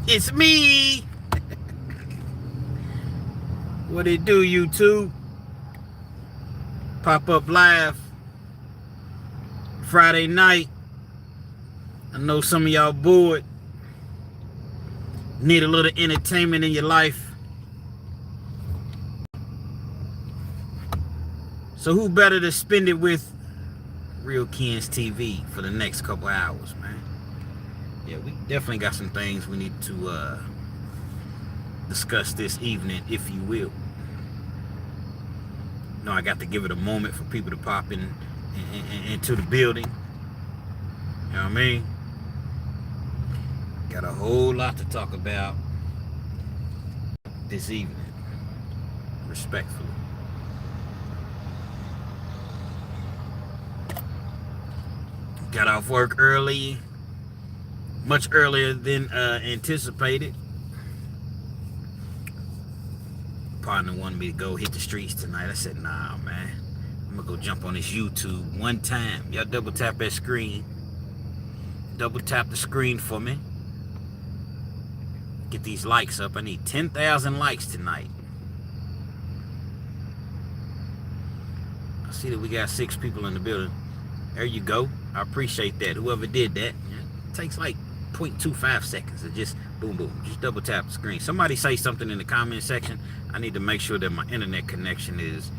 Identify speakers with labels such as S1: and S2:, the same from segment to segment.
S1: It's me. What it do, YouTube? Pop up live Friday night. I know some of y'all bored. Need a little entertainment in your life. So who better to spend it with Real Kens TV for the next couple hours, man? Yeah, we definitely got some things we need to discuss this evening, if you will. No, I got to give it a moment for people to pop in into the building. You know what I mean? Got a whole lot to talk about this evening, respectfully. Got off work early, much earlier than anticipated. Partner wanted me to go hit the streets tonight. I said, nah, man. I'm gonna go jump on this YouTube one time. Y'all double tap that screen. Double tap the screen for me. Get these likes up. I need 10,000 likes tonight. I see that we got 6 people in the building. There you go. I appreciate that. Whoever did that. It takes like 0.25 seconds. It just boom, boom. Just double tap the screen. Somebody say something in the comment section. I need to make sure that my internet connection is,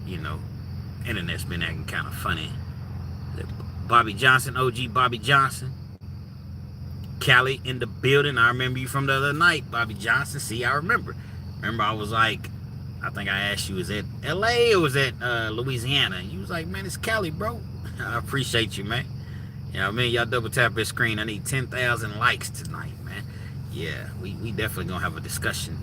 S1: internet's been acting kind of funny. Bobby Johnson, OG Bobby Johnson. Cali in the building. I remember you from the other night, Bobby Johnson. See, I remember. Remember, I was like, I think I asked you, is that LA or was that Louisiana? And you was like, man, it's Cali, bro. I appreciate you, man. You know what I mean? Y'all double tap that screen. I need 10,000 likes tonight, man. Yeah, we definitely gonna have a discussion.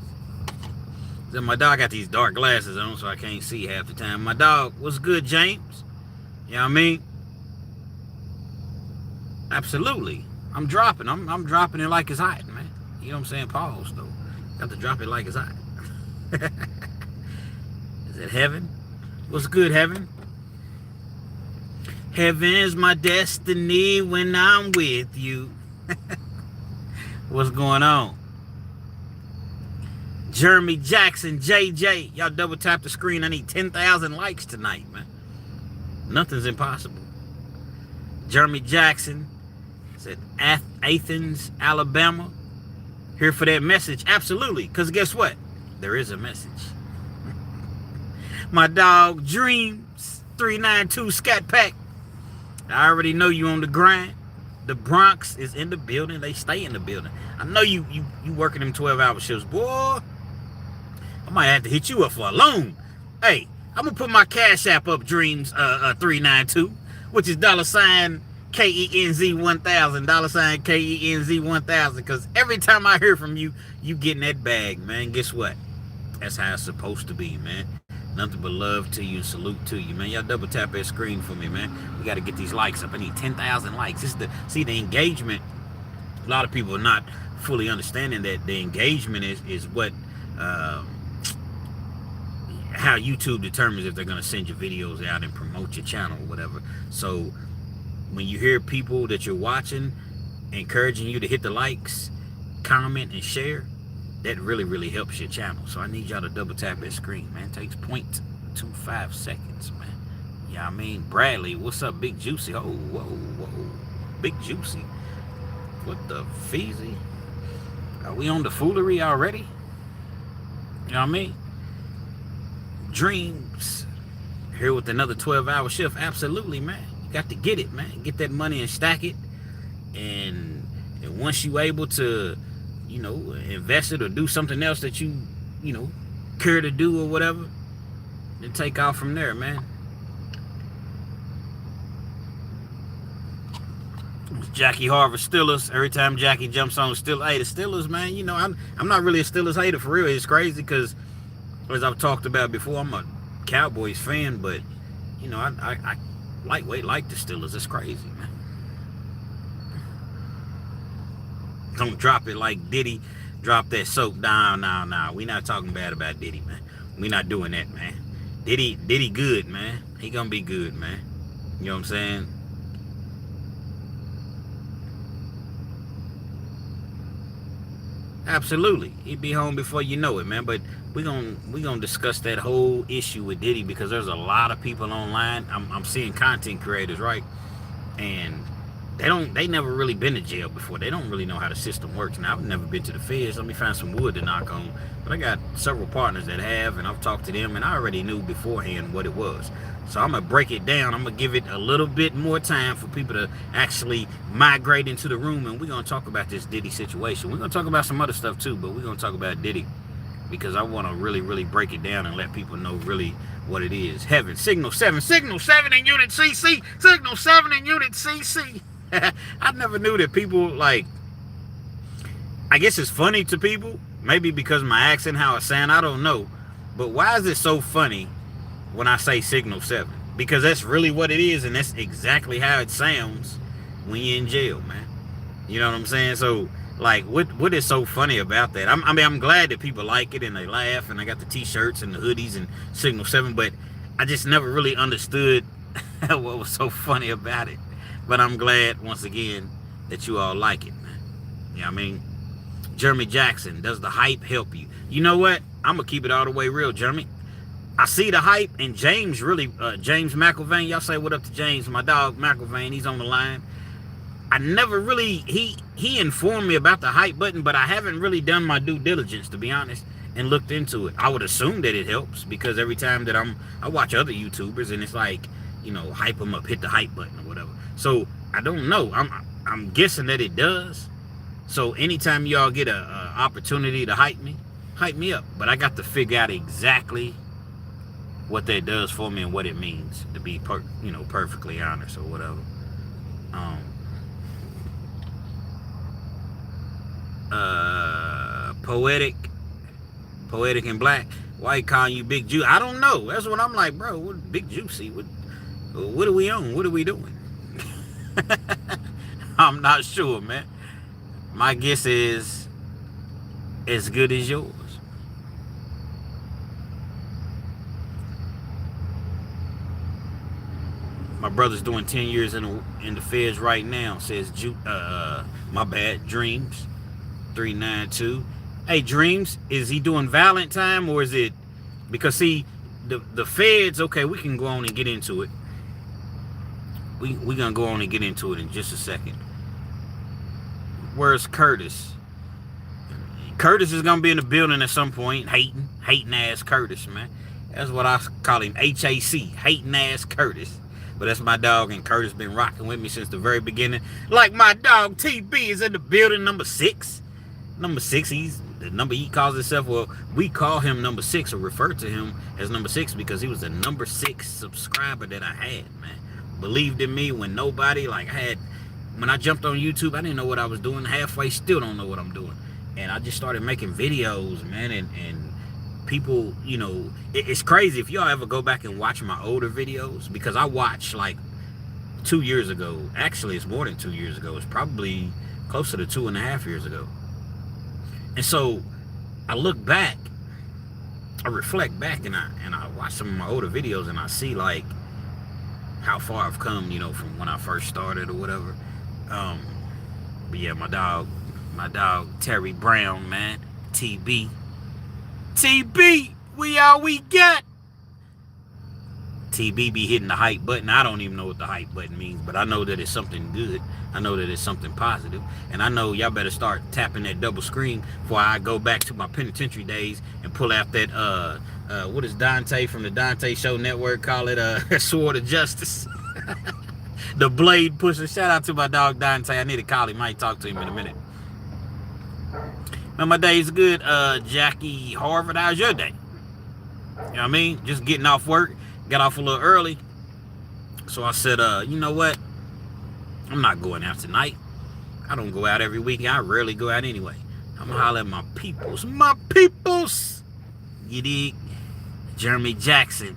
S1: So my dog got these dark glasses on, so I can't see half the time. My dog, what's good, James? You know what I mean? Absolutely. I'm dropping. I'm dropping it like it's hot, man. You know what I'm saying? Pause, though. Got to drop it like it's hot. Is it heaven? What's good, heaven? Heaven's my destiny when I'm with you. What's going on? Jeremy Jackson, JJ. Y'all double tap the screen. I need 10,000 likes tonight, man. Nothing's impossible. Jeremy Jackson said Athens, Alabama. Here for that message. Absolutely. Because guess what? There is a message. My dog Dreams 392 Scat Pack. I already know you on the grind. The Bronx is in the building. They stay in the building. I know you working them 12-hour shifts, boy. I might have to hit you up for a loan. Hey, I'm gonna put my cash app up, Dreams 392, which is $KENZ 1000, $KENZ 1000. Because every time I hear from you, you getting that bag, man. Guess what? That's how it's supposed to be, man. Nothing but love to you and salute to you, man. Y'all double tap that screen for me, man. We got to get these likes up. I need 10,000 likes. This is the engagement. A lot of people are not fully understanding that the engagement is what how YouTube determines if they're going to send your videos out and promote your channel or whatever. So when you hear people that you're watching encouraging you to hit the likes, comment, and share, that really, really helps your channel. So I need y'all to double tap that screen, man. It takes 0.25 seconds, man. Yeah, I mean, Bradley, what's up, Big Juicy? Oh, whoa. Big Juicy. What the feezy? Are we on the foolery already? You know what I mean? Dreams. Here with another 12-hour shift. Absolutely, man. You got to get it, man. Get that money and stack it. And once you able to, invest it or do something else that you care to do or whatever, then take off from there, man. Jackie Harvard Steelers. Every time Jackie jumps on Steelers, hey, the Steelers, man. I'm not really a Steelers hater for real. It's crazy because, as I've talked about before, I'm a Cowboys fan, but I lightweight like the Steelers. It's crazy, man. Don't drop it like Diddy. Drop that soap down. Nah. We not talking bad about Diddy, man. We not doing that, man. Diddy good, man. He gonna be good, man. You know what I'm saying? Absolutely. He'd be home before you know it, man. But we gonna discuss that whole issue with Diddy because there's a lot of people online. I'm seeing content creators, right? And they never really been to jail before. They don't really know how the system works. Now I've never been to the feds. Let me find some wood to knock on. But I got several partners that have, and I've talked to them, and I already knew beforehand what it was. So I'm gonna break it down. I'm gonna give it a little bit more time for people to actually migrate into the room, and we're gonna talk about this Diddy situation. We're gonna talk about some other stuff too, but we're gonna talk about Diddy because I want to really, really break it down and let people know really what it is. Heaven, Signal 7 in Unit CC, Signal 7 in Unit CC. I never knew that people, like, I guess it's funny to people, maybe because my accent, how it sound, I don't know. But why is it so funny when I say Signal 7? Because that's really what it is, and that's exactly how it sounds when you're in jail, man. You know what I'm saying? So, like, what is so funny about that? I'm glad that people like it and they laugh, and I got the t-shirts and the hoodies and Signal 7, but I just never really understood what was so funny about it. But I'm glad, once again, that you all like it, man. You know what I mean? Jeremy Jackson, does the hype help you? You know what? I'm going to keep it all the way real, Jeremy. I see the hype, and James James McIlvain, y'all say what up to James, my dog McIlvain, he's on the line. I never really, he informed me about the hype button, but I haven't really done my due diligence, to be honest, and looked into it. I would assume that it helps, because every time that I watch other YouTubers, and it's like, you know, hype them up, hit the hype button or whatever. So I don't know. I'm guessing that it does. So anytime y'all get a opportunity to hype me up. But I got to figure out exactly what that does for me and what it means, to be perfectly honest or whatever. Poetic and Black. Why he calling you Big Juicy? I don't know. That's what I'm like, bro. What Big Juicy? What are we on? What are we doing? I'm not sure, man. My guess is as good as yours. My brother's doing 10 years in the feds right now. Says, my bad, Dreams 392. Hey, Dreams, is he doing violent time, or is it because see the feds? Okay, we can go on and get into it. We're gonna go on and get into it in just a second. Where's Curtis? Curtis is gonna be in the building at some point. Hating ass Curtis, man. That's what I call him. HAC, hating ass Curtis. But that's my dog, and Curtis been rocking with me since the very beginning. Like my dog TB is in the building, number 6. Number 6, he's the number he calls himself. Well, we call him number 6 or refer to him as number 6 because he was the number 6 subscriber that I had, man. Believed in me when nobody, like, when I jumped on YouTube, I didn't know what I was doing. Halfway, still don't know what I'm doing. And I just started making videos, man, and people, you know, it's crazy. If y'all ever go back and watch my older videos, because I watched like 2 years ago. Actually, it's more than 2 years ago. It's probably closer to 2.5 years ago. And so I look back, I reflect back, and I watch some of my older videos, and I see like how far I've come, you know, from when I first started or whatever. But yeah, my dog Terry Brown, man, TB, we all we got. TB be hitting the hype button. I don't even know what the hype button means, but I know that it's something good. I know that it's something positive, and I know y'all better start tapping that double screen before I go back to my penitentiary days and pull out that what does Dante from the Dante Show Network call it? Sword of Justice. The blade pusher. Shout out to my dog Dante. I need to call him. Might talk to him in a minute. Man, my day's good. Jackie Harvard, how's your day? You know what I mean? Just getting off work. Got off a little early. So I said, you know what? I'm not going out tonight. I don't go out every weekend. I rarely go out anyway. I'm gonna holler at my peoples. My peoples! You dig? Jeremy Jackson.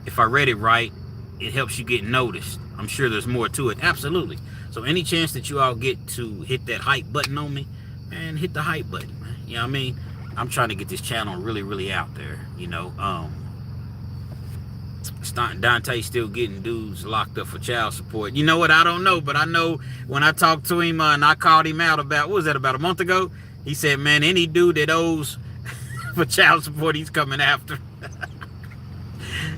S1: If I read it right, it helps you get noticed. I'm sure there's more to it. Absolutely. So any chance that you all get to hit that hype button on me, man, hit the hype button, man. You know what I mean? I'm trying to get this channel really, really out there, you know. Dante still getting dudes locked up for child support. You know what? I don't know, but I know when I talked to him and I called him out about, what was that, about a month ago? He said, man, any dude that owes for child support, he's coming after.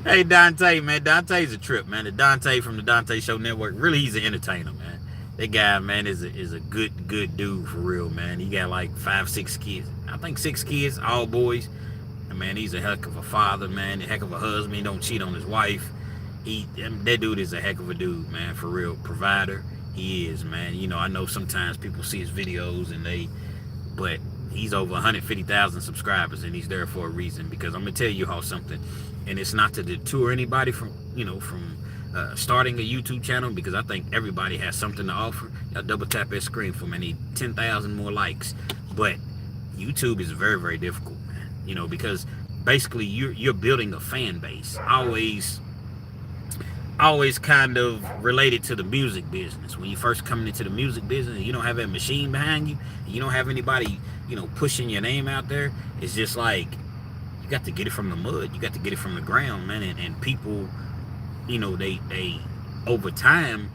S1: Hey, Dante, man. Dante's a trip, man. The Dante from the Dante Show Network. Really, he's an entertainer, man. That guy, man, is a good dude for real, man. He got like 5, 6 kids. I think 6 kids, all boys. And man, he's a heck of a father, man. A heck of a husband. He don't cheat on his wife. That dude is a heck of a dude, man, for real. Provider. He is, man. You know, I know sometimes people see his videos but he's over 150,000 subscribers, and he's there for a reason. Because I'm gonna tell you how something, and it's not to deter anybody from starting a YouTube channel, because I think everybody has something to offer. Y'all double tap that screen for me. I need 10,000 more likes. But YouTube is very, very difficult, man. You know, because basically you're building a fan base. Always kind of related to the music business. When you first coming into the music business, you don't have that machine behind you, you don't have anybody, pushing your name out there. It's just like, you got to get it from the mud. You got to get it from the ground, man. And people, they over time,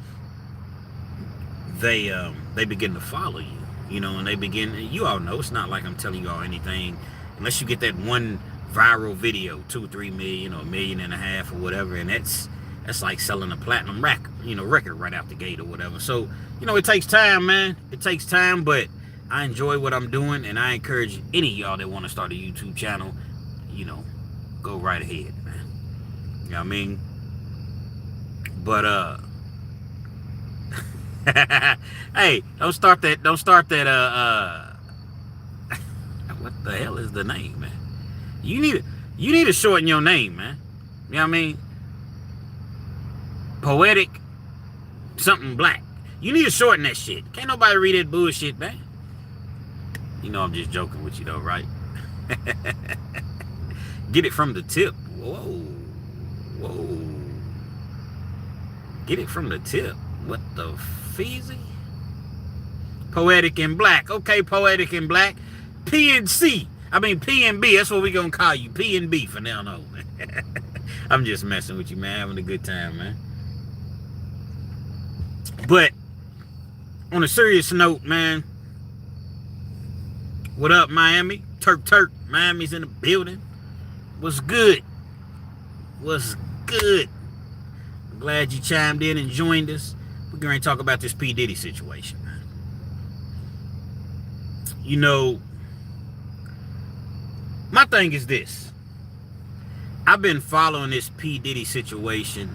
S1: they begin to follow you, and they begin, you all know, it's not like I'm telling you all anything, unless you get that one viral video, 2 or 3 million or 1.5 million or whatever, and that's like selling a platinum record right out the gate or whatever. So, it takes time, man. It takes time, but I enjoy what I'm doing, and I encourage any of y'all that want to start a YouTube channel, go right ahead, man. You know what I mean? But hey, don't start that what the hell is the name, man? You need to shorten your name, man. You know what I mean? Poetic something black. You need to shorten that shit. Can't nobody read that bullshit, man. I'm just joking with you though, right? Get it from the tip. Whoa. Get it from the tip. What the feezy? Poetic and black. Okay, poetic and black. P and B. That's what we gonna call you. P and B for now, no. I'm just messing with you, man. Having a good time, man. But on a serious note, man. What up, Miami? Turk. Miami's in the building. What's good? I'm glad you chimed in and joined us. We're going to talk about this P. Diddy situation, man. My thing is this. I've been following this P. Diddy situation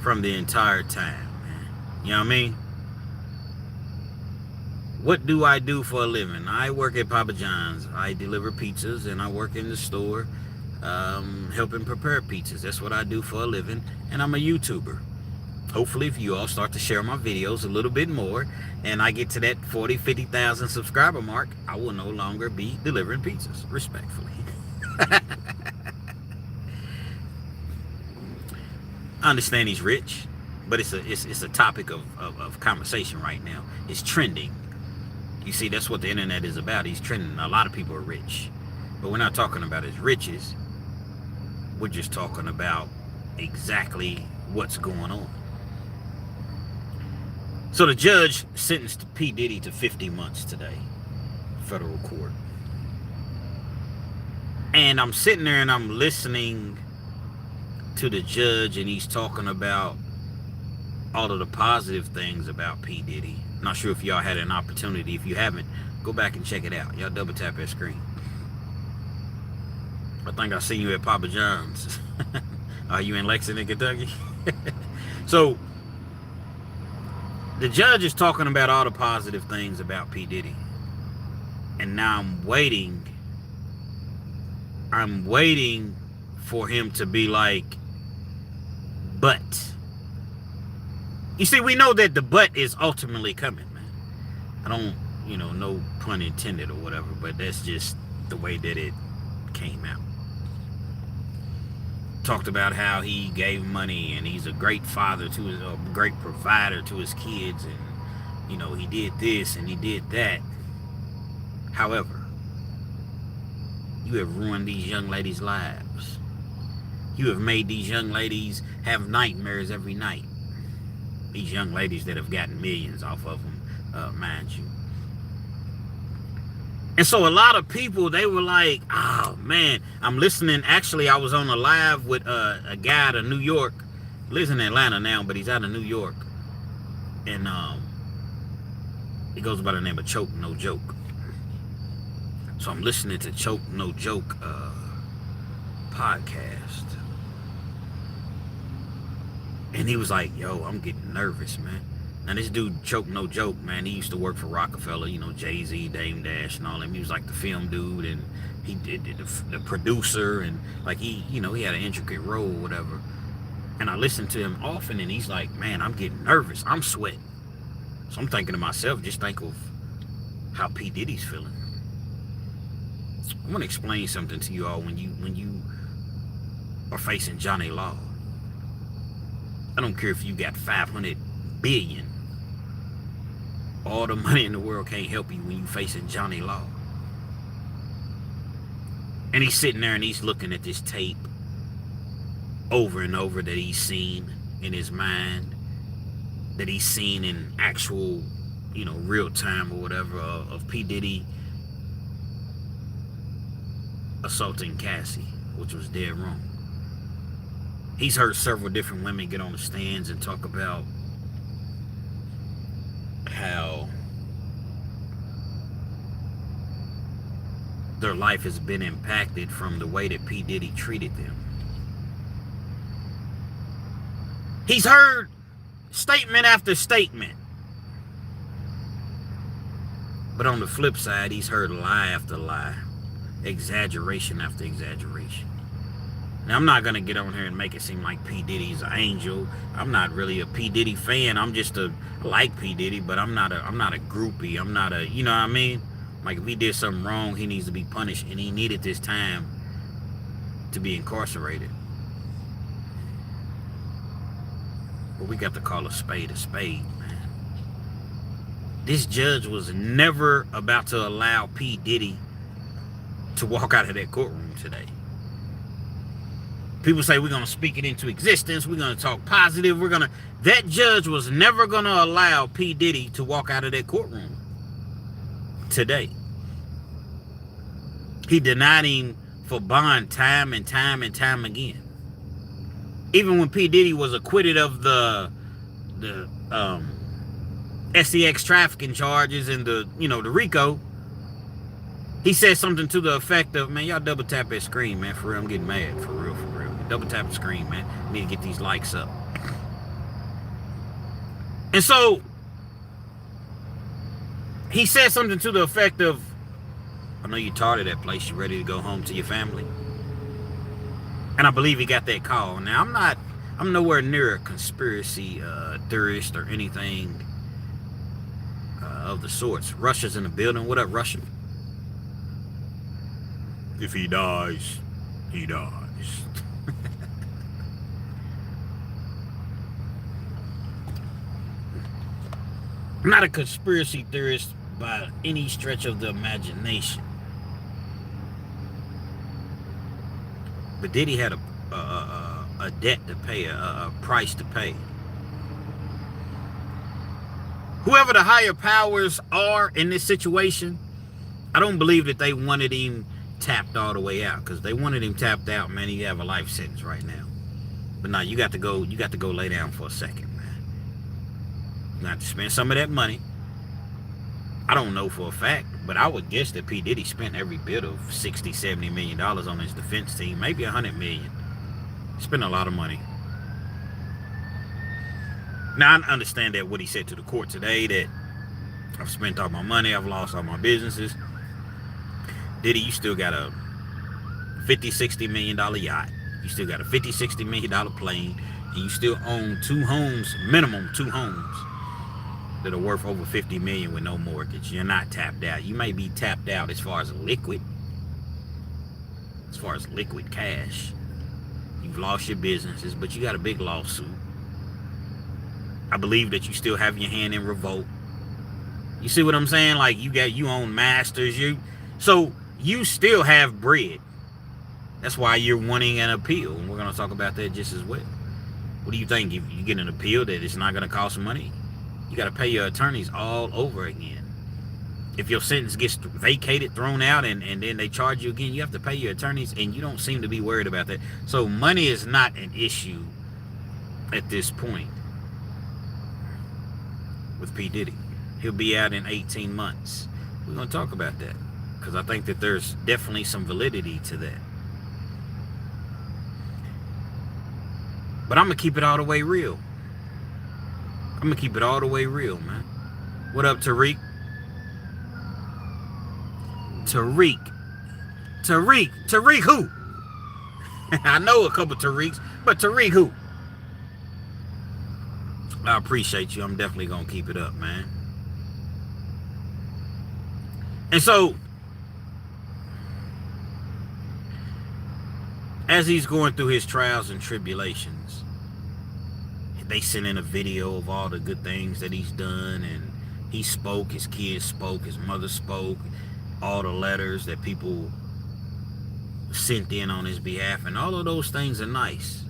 S1: from the entire time, man. You know what I mean? What do I do for a living? I work at Papa John's. I deliver pizzas, and I work in the store helping prepare pizzas. That's what I do for a living, and I'm a YouTuber. Hopefully, if you all start to share my videos a little bit more, and I get to that 40, 50,000 subscriber mark, I will no longer be delivering pizzas, respectfully. I understand he's rich, but it's a topic of conversation right now. It's trending. You see, that's what the internet is about. He's trending. A lot of people are rich. But we're not talking about his riches. We're just talking about exactly what's going on. So the judge sentenced P. Diddy to 50 months today, federal court. And I'm sitting there and I'm listening to the judge, and he's talking about all of the positive things about P. Diddy. Not sure if y'all had an opportunity. If you haven't, go back and check it out. Y'all double tap that screen. I think I seen you at Papa John's. Are you in Lexington, Kentucky? So, the judge is talking about all the positive things about P. Diddy. And now I'm waiting for him to be like, but. You see, we know that the but is ultimately coming, man. I don't, no pun intended or whatever, but that's just the way that it came out. Talked about how he gave money, and he's a great father a great provider to his kids, and, he did this and he did that. However, you have ruined these young ladies' lives. You have made these young ladies have nightmares every night. These young ladies that have gotten millions off of them, mind you. And so a lot of people, they were like, oh man, I'm listening. Actually, I was on a live with a guy out of New York. He lives in Atlanta now, but he's out of New York. And he goes by the name of Choke No Joke. So I'm listening to Choke No Joke podcast. And he was like, yo, I'm getting nervous, man. Now this dude, Choke No Joke, man, he used to work for Rockefeller, you know, Jay-Z, Dame Dash and all them. He was like the film dude, and he did the producer, and like he, you know, he had an intricate role or whatever. And I listened to him often, and he's like, man, I'm getting nervous. I'm sweating. So I'm thinking to myself, just think of how P. Diddy's feeling. I want to explain something to you all when you are facing Johnny Law. I don't care if you got 500 billion. All the money in the world can't help you when you facing Johnny Law. And he's sitting there and he's looking at this tape over and over that he's seen in his mind, that he's seen in actual, you know, real time or whatever, of P. Diddy assaulting Cassie, which was dead wrong. He's heard several different women get on the stands and talk about how their life has been impacted from the way that P. Diddy treated them. He's heard statement after statement. But on the flip side, he's heard lie after lie, exaggeration after exaggeration. Now, I'm not going to get on here and make it seem like P. Diddy's an angel. I'm not really a P. Diddy fan. I'm just I like P. Diddy, but I'm not a groupie. I'm not a, you know what I mean? Like, if he did something wrong, he needs to be punished, and he needed this time to be incarcerated. But we got to call a spade, man. This judge was never about to allow P. Diddy to walk out of that courtroom today. People say we're going to speak it into existence. We're going to talk positive. That judge was never going to allow P. Diddy to walk out of that courtroom today. He denied him for bond time and time and time again. Even when P. Diddy was acquitted of the SEX trafficking charges and the RICO, he said something to the effect of, man, y'all double tap that screen, man. For real, I'm getting mad. For real. Double tap the screen, man. We need to get these likes up. And so he said something to the effect of, I know you're tired of that place. You ready to go home to your family? And I believe he got that call. Now, I'm nowhere near a conspiracy theorist or anything of the sorts. Russia's in the building. What up, Russia? If he dies, he dies. I'm not a conspiracy theorist by any stretch of the imagination. But Diddy had a debt to pay, a price to pay. Whoever the higher powers are in this situation, I don't believe that they wanted him tapped all the way out. Because they wanted him tapped out, man, he'd have a life sentence right now. But now you got to go lay down for a second. Not to spend some of that money. I don't know for a fact, but I would guess that P. Diddy spent every bit of $60-70 million on his defense team, maybe $100 million. Spent a lot of money. Now, I understand that what he said to the court today, that I've spent all my money, I've lost all my businesses. Diddy, you still got a $50-60 million yacht. You still got a $50-60 million plane, and you still own 2 homes, minimum 2 homes, that are worth over $50 million with no mortgage. You're not tapped out. You may be tapped out as far as liquid cash. You've lost your businesses, but you got a big lawsuit. I believe that you still have your hand in revolt. You see what I'm saying? Like, you own masters. So you still have bread. That's why you're wanting an appeal, and we're going to talk about that just as well. What do you think? If you get an appeal that it's not going to cost money, you got to pay your attorneys all over again. If your sentence gets vacated, thrown out, and then they charge you again, you have to pay your attorneys, and you don't seem to be worried about that. So money is not an issue at this point with P. Diddy. He'll be out in 18 months. We're going to talk about that because I think that there's definitely some validity to that. But I'm going to keep it all the way real. I'm going to keep it all the way real, man. What up, Tariq? Tariq who? I know a couple Tariqs, but Tariq who? I appreciate you. I'm definitely going to keep it up, man. And so, as he's going through his trials and tribulations, they sent in a video of all the good things that he's done, and he spoke, his kids spoke, his mother spoke, all the letters that people sent in on his behalf, and all of those things are nice.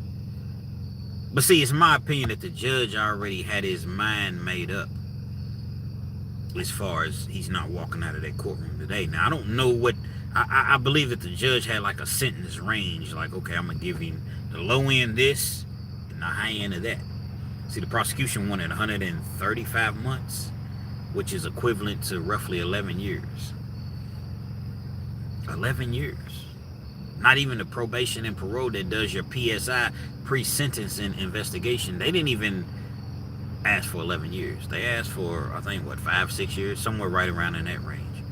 S1: But see, it's my opinion that the judge already had his mind made up as far as he's not walking out of that courtroom today. Now, I don't know what, I believe that the judge had like a sentence range, like, okay, I'm going to give him the low end this and the high end of that. See, the prosecution wanted 135 months, which is equivalent to roughly 11 years. 11 years. Not even the probation and parole that does your PSI, pre-sentencing investigation. They didn't even ask for 11 years. They asked for, I think, 5-6 years, somewhere right around in that range.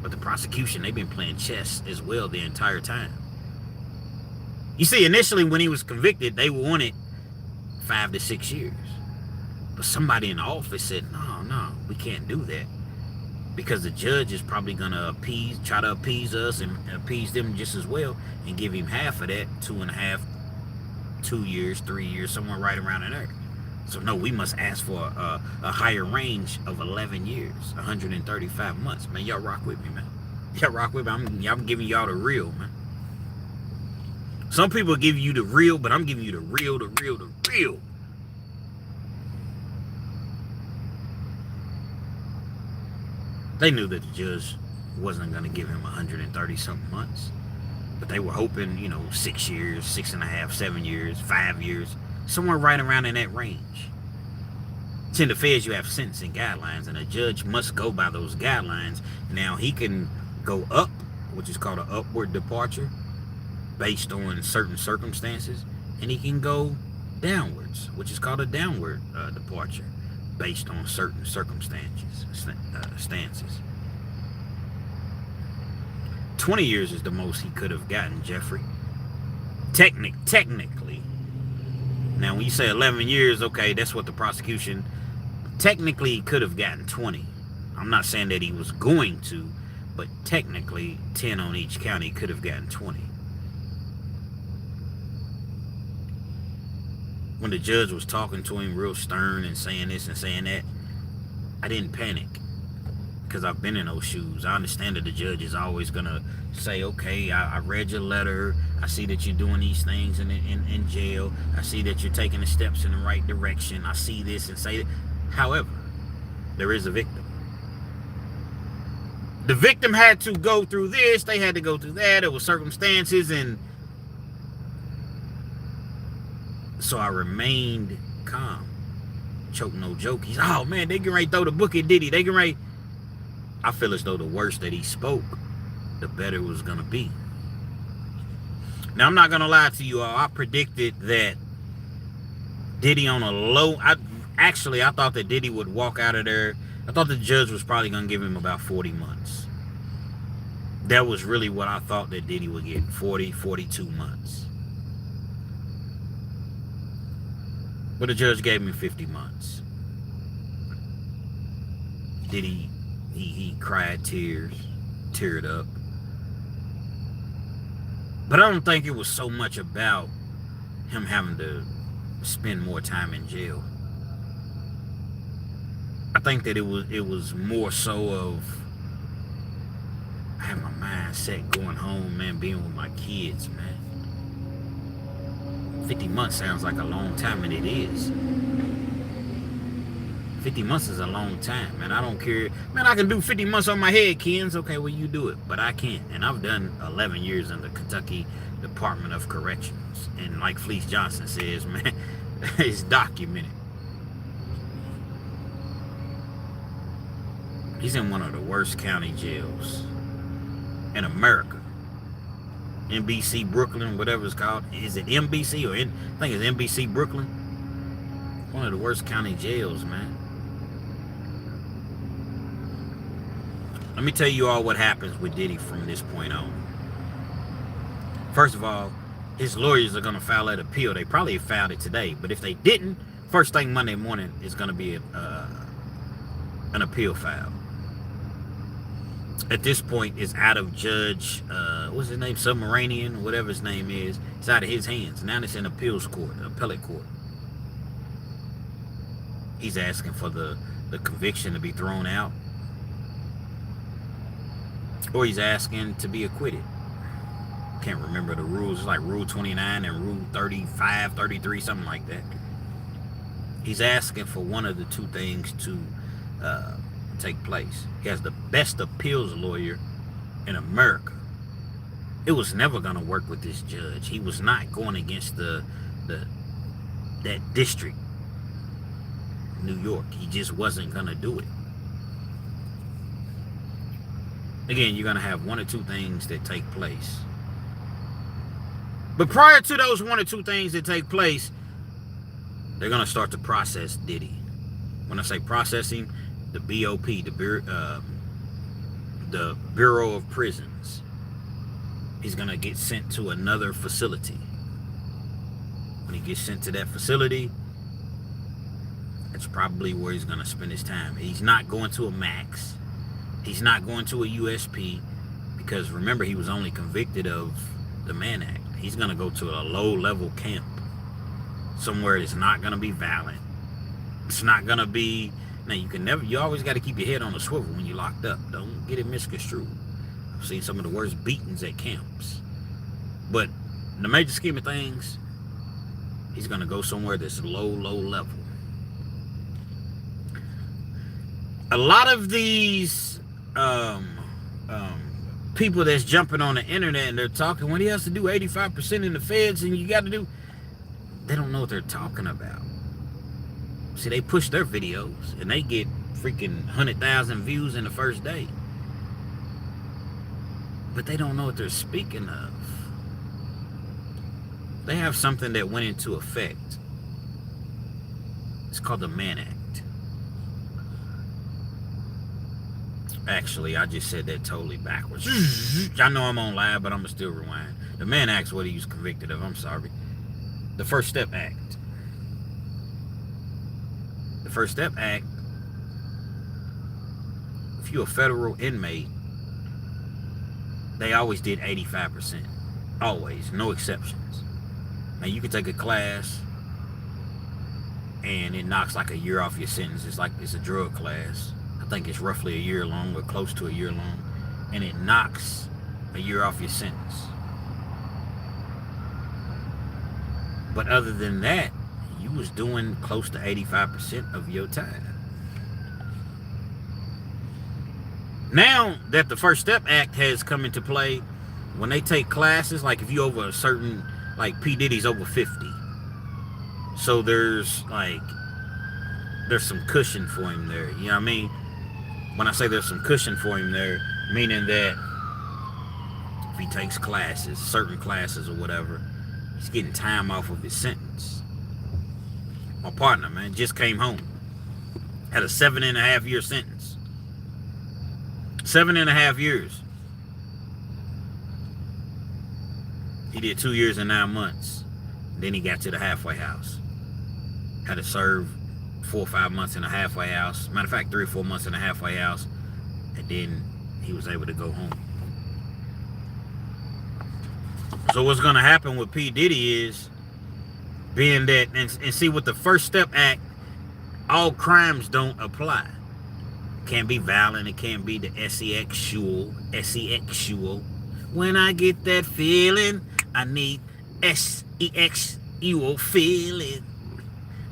S1: But the prosecution, they've been playing chess as well the entire time. You see, initially when he was convicted, they wanted 5 to 6 years. But somebody in the office said, no, we can't do that. Because the judge is probably going to try to appease us and appease them just as well and give him half of that, 2.5, 2 years, 3 years, somewhere right around in there. So no, we must ask for a higher range of 11 years, 135 months. Man, y'all rock with me, man. Y'all rock with me. I'm giving y'all the real, man. Some people give you the real, but I'm giving you the real. They knew that the judge wasn't going to give him 130-something months. But they were hoping, 6 years, 6.5, 7 years, 5 years, somewhere right around in that range. In the feds, you have sentencing guidelines, and a judge must go by those guidelines. Now, he can go up, which is called an upward departure, based on certain circumstances, and he can go downwards, which is called a downward departure, based on certain circumstances, stances. 20 years is the most he could have gotten, Jeffrey. Technically. Now, when you say 11 years, okay, that's what the prosecution technically could have gotten 20. I'm not saying that he was going to, but technically 10 on each count, he could have gotten 20. When the judge was talking to him real stern and saying this and saying that, I didn't panic because I've been in those shoes. I understand that the judge is always going to say, okay, I read your letter. I see that you're doing these things in jail. I see that you're taking the steps in the right direction. I see this and say that. However, there is a victim. The victim had to go through this. They had to go through that. There were circumstances, and so I remained calm. Choke no joke. He's, oh man, they can throw the book at Diddy. They can I feel as though the worse that he spoke, the better it was going to be. Now, I'm not going to lie to you all. I predicted that Diddy on a low... I thought that Diddy would walk out of there. I thought the judge was probably going to give him about 40 months. That was really what I thought that Diddy would get, 40, 42 months. But the judge gave me 50 months. Diddy, he cried teared up. But I don't think it was so much about him having to spend more time in jail. I think that it was more so of I had my mind set going home, man, being with my kids, man. 50 months sounds like a long time, and it is. 50 months is a long time, man. I don't care. Man, I can do 50 months on my head, Kens. Okay, well, you do it. But I can't. And I've done 11 years in the Kentucky Department of Corrections. And like Fleece Johnson says, man, it's documented. He's in one of the worst county jails in America. NBC Brooklyn, whatever it's called. Is it NBC or I think it's NBC Brooklyn? One of the worst county jails, man. Let me tell you all what happens with Diddy from this point on. First of all, his lawyers are going to file that appeal. They probably filed it today. But if they didn't, first thing Monday morning is going to be an appeal filed. At this point, it's out of Judge, what's his name, Submarinian, whatever his name is. It's out of his hands. Now it's in appeals court, appellate court. He's asking for the conviction to be thrown out. Or he's asking to be acquitted. Can't remember the rules. It's like Rule 29 and Rule 35, 33, something like that. He's asking for one of the two things to take place. He has the best appeals lawyer in America. It was never going to work with this judge. He was not going against that district, New York. He just wasn't going to do it. Again, you're going to have one or two things that take place. But prior to those one or two things that take place, they're going to start to process Diddy. When I say processing, the BOP, the Bureau of Prisons, he's going to get sent to another facility. When he gets sent to that facility, that's probably where he's going to spend his time. He's not going to a max. He's not going to a USP, because remember, he was only convicted of the Mann Act. He's going to go to a low-level camp, somewhere that's not going to be violent. It's not going to be... Now, you always got to keep your head on a swivel when you're locked up. Don't get it misconstrued. I've seen some of the worst beatings at camps. But in the major scheme of things, he's going to go somewhere that's low level. A lot of these people that's jumping on the internet and they're talking, when he has to do 85% in the feds and you got to do... They don't know what they're talking about. See, they push their videos and they get freaking 100,000 views in the first day. But they don't know what they're speaking of. They have something that went into effect. It's called the Mann Act. Actually, I just said that totally backwards. I know I'm on live, but I'm going to still rewind. The Mann Act's what he was convicted of. I'm sorry. The First Step Act. The First Step Act, if you're a federal inmate, they always did 85%. Always. No exceptions. Now, you can take a class and it knocks like a year off your sentence. It's like it's a drug class. I think it's roughly a year long or close to a year long. And it knocks a year off your sentence. But other than that, you was doing close to 85% of your time. Now that the First Step Act has come into play, when they take classes, like if you over a certain, like P. Diddy's over 50. So there's some cushion for him there. You know what I mean? When I say there's some cushion for him there, meaning that if he takes classes, certain classes or whatever, he's getting time off of his sentence. My partner, man, just came home. Had a 7.5-year sentence. 7.5 years. He did 2 years and 9 months. Then he got to the halfway house. Had to serve 4 or 5 months in a halfway house. Matter of fact, 3 or 4 months in a halfway house. And then he was able to go home. So what's going to happen with P. Diddy is, being that, and see, with the First Step Act, all crimes don't apply. It can't be violent. It can't be the sexual. When I get that feeling, I need sexual feeling.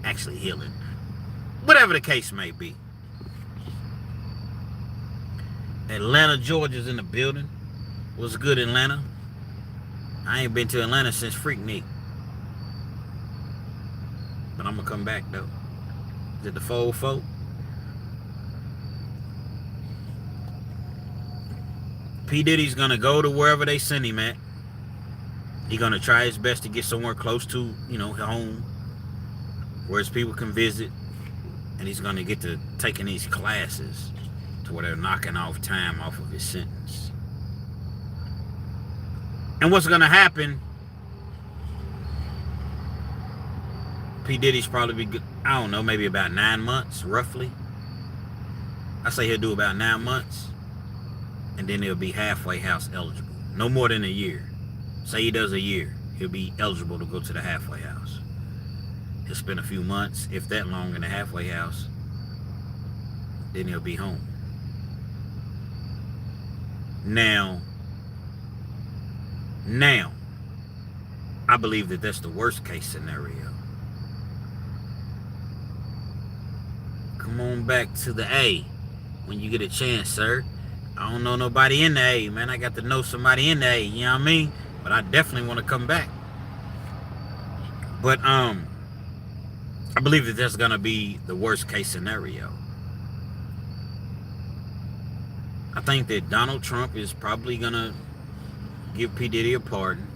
S1: Actually, healing. Whatever the case may be. Atlanta, Georgia's in the building. What's good, Atlanta? I ain't been to Atlanta since Freaknik. But I'm going to come back, though. Is it the 404? P. Diddy's going to go to wherever they send him at. He's going to try his best to get somewhere close to, home, where his people can visit. And he's going to get to taking these classes to where they're knocking off time off of his sentence. And what's going to happen, P. Diddy's probably be, I don't know, maybe about 9 months, roughly. I say he'll do about 9 months. And then he'll be halfway house eligible. No more than a year. Say he does a year, he'll be eligible to go to the halfway house. He'll spend a few months, if that long, in the halfway house. Then he'll be home. Now, I believe that that's the worst case scenario. Come on back to the A when you get a chance, sir. I don't know nobody in the A, man. I got to know somebody in the A, you know what I mean? But I definitely want to come back. But I believe that that's going to be the worst case scenario. I think that Donald Trump is probably going to give P. Diddy a pardon.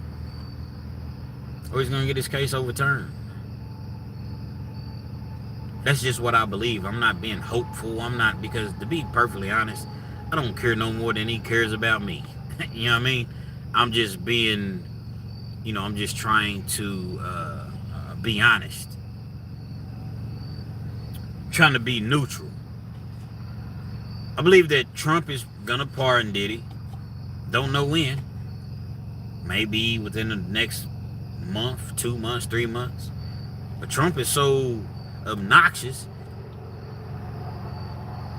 S1: Or he's going to get his case overturned. That's just what I believe. I'm not being hopeful. I'm not, because to be perfectly honest, I don't care no more than he cares about me. You know what I mean? I'm just being, I'm just trying to be honest. Trying to be neutral. I believe that Trump is going to pardon Diddy. Don't know when. Maybe within the next month, 2 months, 3 months. But Trump is so obnoxious.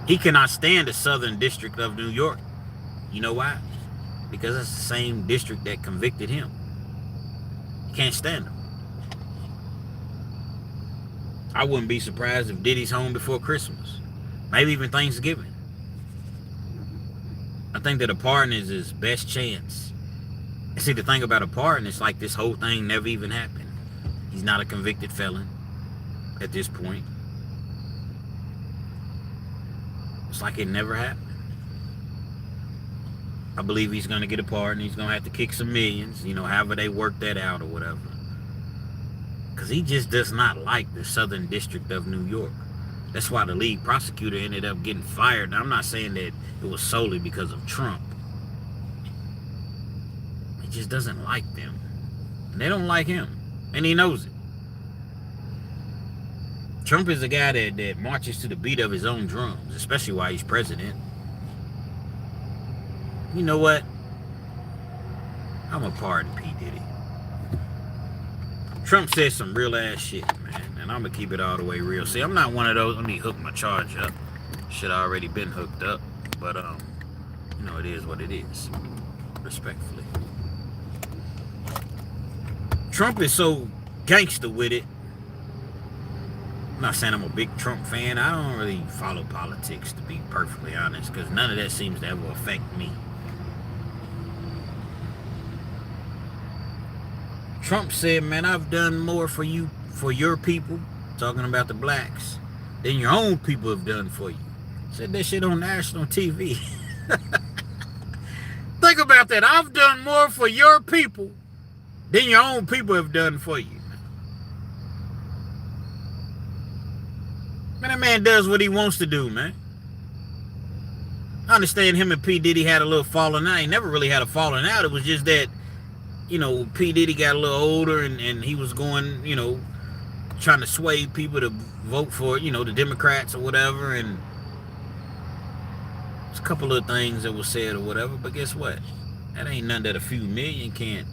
S1: He cannot stand the Southern District of New York. You know why? Because that's the same district that convicted him. He can't stand them. I wouldn't be surprised if Diddy's home before Christmas. Maybe even Thanksgiving. I think that a pardon is his best chance. And see, the thing about a pardon, it's like this whole thing never even happened. He's not a convicted felon at this point. It's like it never happened. I believe he's going to get a pardon. He's going to have to kick some millions, however they work that out or whatever. Because he just does not like the Southern District of New York. That's why the lead prosecutor ended up getting fired. Now, I'm not saying that it was solely because of Trump. He just doesn't like them. And they don't like him. And he knows it. Trump is a guy that marches to the beat of his own drums, especially while he's president. You know what? I'm going to pardon P. Diddy. Trump said some real ass shit, man. And I'm going to keep it all the way real. See, I'm not one of those. Let me hook my charge up. Shit already been hooked up. But, it is what it is. Respectfully. Trump is so gangster with it. I'm not saying I'm a big Trump fan. I don't really follow politics, to be perfectly honest, because none of that seems to ever affect me. Trump said, man, I've done more for you, for your people, talking about the blacks, than your own people have done for you. Said that shit on national TV. Think about that. I've done more for your people than your own people have done for you. Man, that man does what he wants to do, man. I understand him and P. Diddy had a little falling out. He never really had a falling out. It was just that, P. Diddy got a little older and he was going, trying to sway people to vote for, the Democrats or whatever. And there's a couple of things that were said or whatever. But guess what? That ain't nothing that a few million can't,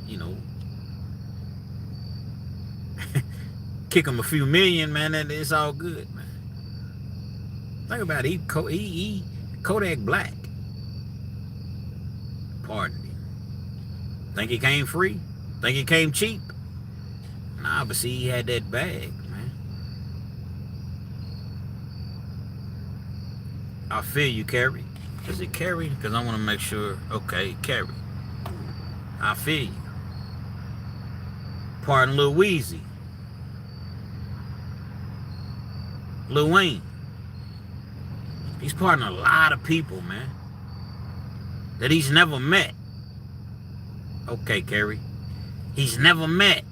S1: kick them a few million, man. It's all good, man. Think about it. Kodak Black. Pardon me. Think he came free? Think he came cheap? Nah, but see, he had that bag, man. I feel you, Carrie. Is it Carrie? Because I want to make sure. Okay, Carrie. I feel you. Pardon Lil Weezy. Lil Wayne. He's pardoning a lot of people, man, that he's never met. Okay, Carrie. He's never met.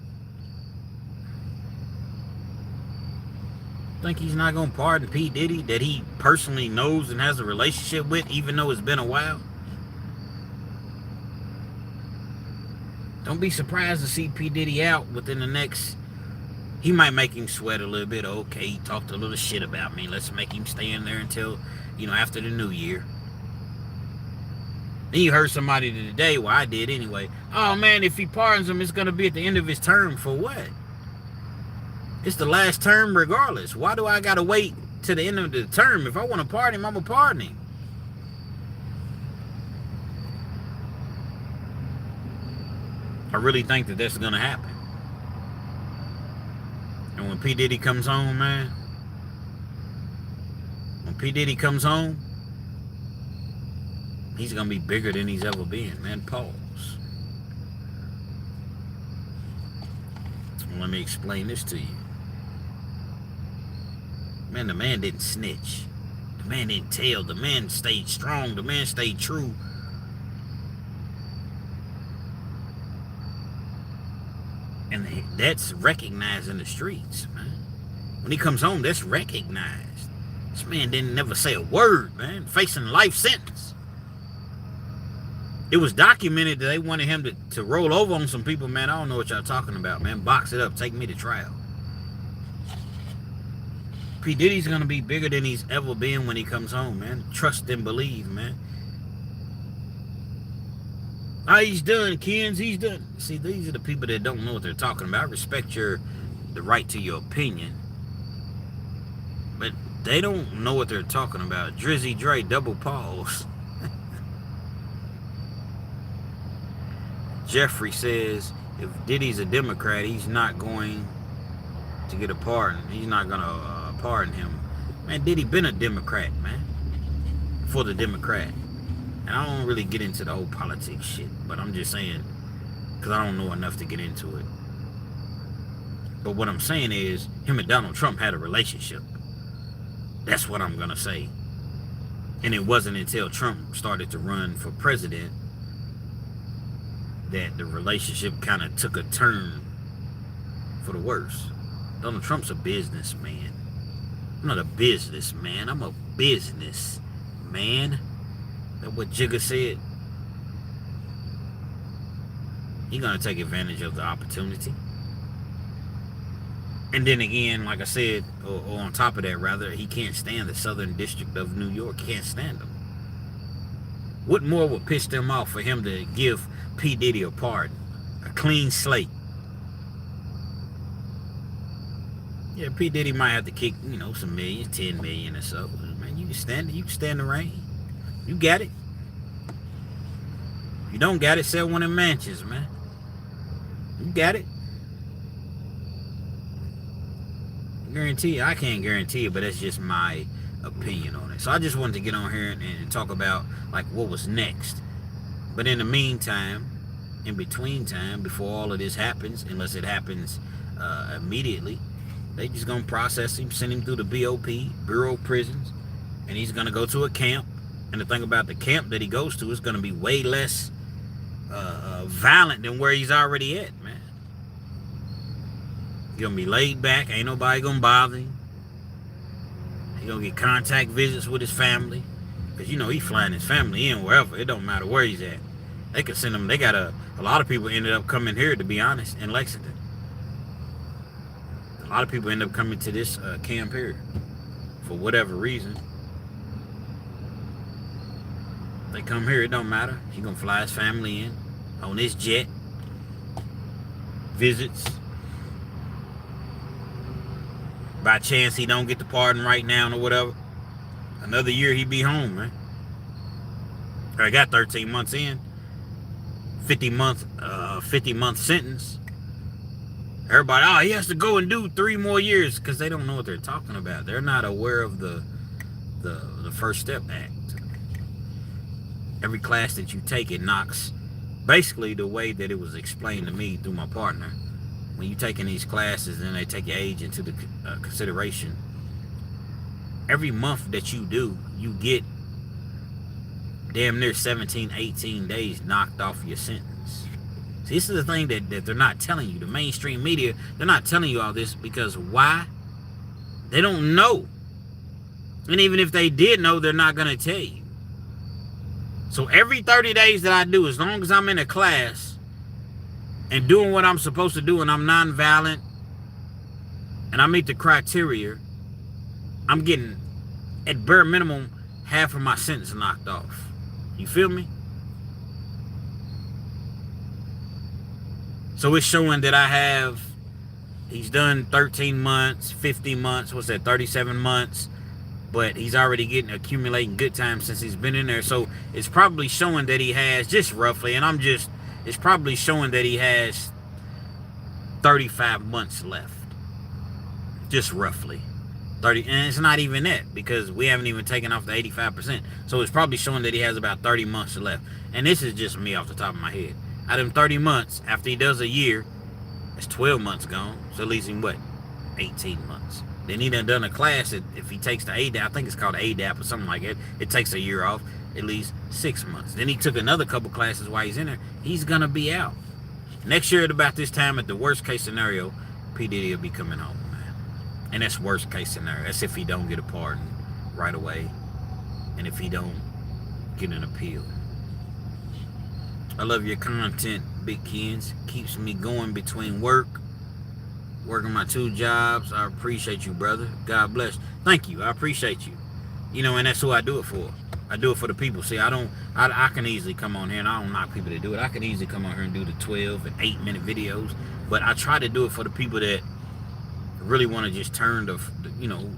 S1: Think he's not going to pardon P. Diddy that he personally knows and has a relationship with, even though it's been a while? Don't be surprised to see P. Diddy out within the next... He might make him sweat a little bit. Okay, he talked a little shit about me. Let's make him stay in there until, after the new year. Then you heard somebody today, well, I did anyway. Oh, man, if he pardons him, it's going to be at the end of his term. For what? It's the last term regardless. Why do I got to wait to the end of the term? If I want to pardon him, I'm going to pardon him. I really think that that's going to happen. And when P. Diddy comes home, man, when P. Diddy comes home, he's going to be bigger than he's ever been, man. Pause. Let me explain this to you. Man, the man didn't snitch. The man didn't tell. The man stayed strong. The man stayed true. And that's recognized in the streets, man. When he comes home, that's recognized. This man didn't never say a word, man. Facing life sentence. It was documented that they wanted him to roll over on some people, man. I don't know what y'all talking about, man. Box it up. Take me to trial. P. Diddy's going to be bigger than he's ever been when he comes home, man. Trust and believe, man. Oh, he's done, Kens. He's done. See, these are the people that don't know what they're talking about. I respect the right to your opinion. But they don't know what they're talking about. Drizzy Dre, double pause. Jeffrey says, if Diddy's a Democrat, he's not going to get a pardon. He's not going to pardon him. Man, Diddy been a Democrat, man. For the Democrat. And I don't really get into the whole politics shit, but I'm just saying, because I don't know enough to get into it. But what I'm saying is, him and Donald Trump had a relationship. That's what I'm going to say. And it wasn't until Trump started to run for president that the relationship kind of took a turn for the worse. Donald Trump's a businessman. I'm not a businessman. I'm a businessman. That's what Jigga said. He's going to take advantage of the opportunity. And then again, like I said, or on top of that, rather, he can't stand the Southern District of New York. He can't stand them. What more would piss them off for him to give P. Diddy a pardon? A clean slate. Yeah, P. Diddy might have to kick, some millions, 10 million or so. Man, you can stand it. You can stand the rain. You got it. If you don't got it, sell one of them mansions, man. You got it. Guarantee you. I can't guarantee it, but that's just my opinion on it. So I just wanted to get on here and talk about, like, what was next. But in the meantime, in between time, before all of this happens, unless it happens immediately, they just going to process him, send him through the BOP, Bureau of Prisons, and he's going to go to a camp. And the thing about the camp that he goes to is going to be way less violent than where he's already at, man. He's going to be laid back. Ain't nobody going to bother him. He's going to get contact visits with his family. Because, he's flying his family in wherever. It don't matter where he's at. They could send him. They got a lot of people ended up coming here, to be honest, in Lexington. A lot of people end up coming to this camp here for whatever reason. They come here, it don't matter. He gonna fly his family in on his jet. Visits. By chance he don't get the pardon right now or whatever. Another year he be home, man. I got 13 months in. 50 month sentence. Everybody, he has to go and do 3 more years because they don't know what they're talking about. They're not aware of the the First Step Act. Every class that you take, it knocks, basically the way that it was explained to me through my partner. When you taking these classes and they take your age into the consideration, every month that you do, you get damn near 17, 18 days knocked off your sentence. See, this is the thing that they're not telling you. The mainstream media, they're not telling you all this because why? They don't know. And even if they did know, they're not going to tell you. So every 30 days that I do, as long as I'm in a class and doing what I'm supposed to do and I'm nonviolent and I meet the criteria, I'm getting, at bare minimum, half of my sentence knocked off. You feel me? So it's showing that he's done 13 months, 50 months, what's that, 37 months, but he's already accumulating good time since he's been in there. So it's probably showing that he has, just roughly, and it's probably showing that he has 35 months left. Just roughly. 30, and it's not even that because we haven't even taken off the 85%. So it's probably showing that he has about 30 months left. And this is just me off the top of my head. Out of them 30 months, after he does a year, it's 12 months gone. So it leaves him what? 18 months. Then he done a class that if he takes the ADAP, I think it's called ADAP or something like that, it takes a year off, at least 6 months. Then he took another couple classes while he's in there. He's going to be out. Next year at about this time, at the worst case scenario, P. Diddy will be coming home, man. And that's worst case scenario. That's if he don't get a pardon right away. And if he don't get an appeal. I love your content, Big Kens. Keeps me going between working my 2 jobs. I appreciate you, brother. God bless. Thank you. I appreciate you. You know, and that's who I do it for. I do it for the people. See, I can easily come on here, and I don't knock people that do it. I can easily come on here and do the 12 and 8-minute videos. But I try to do it for the people that really want to just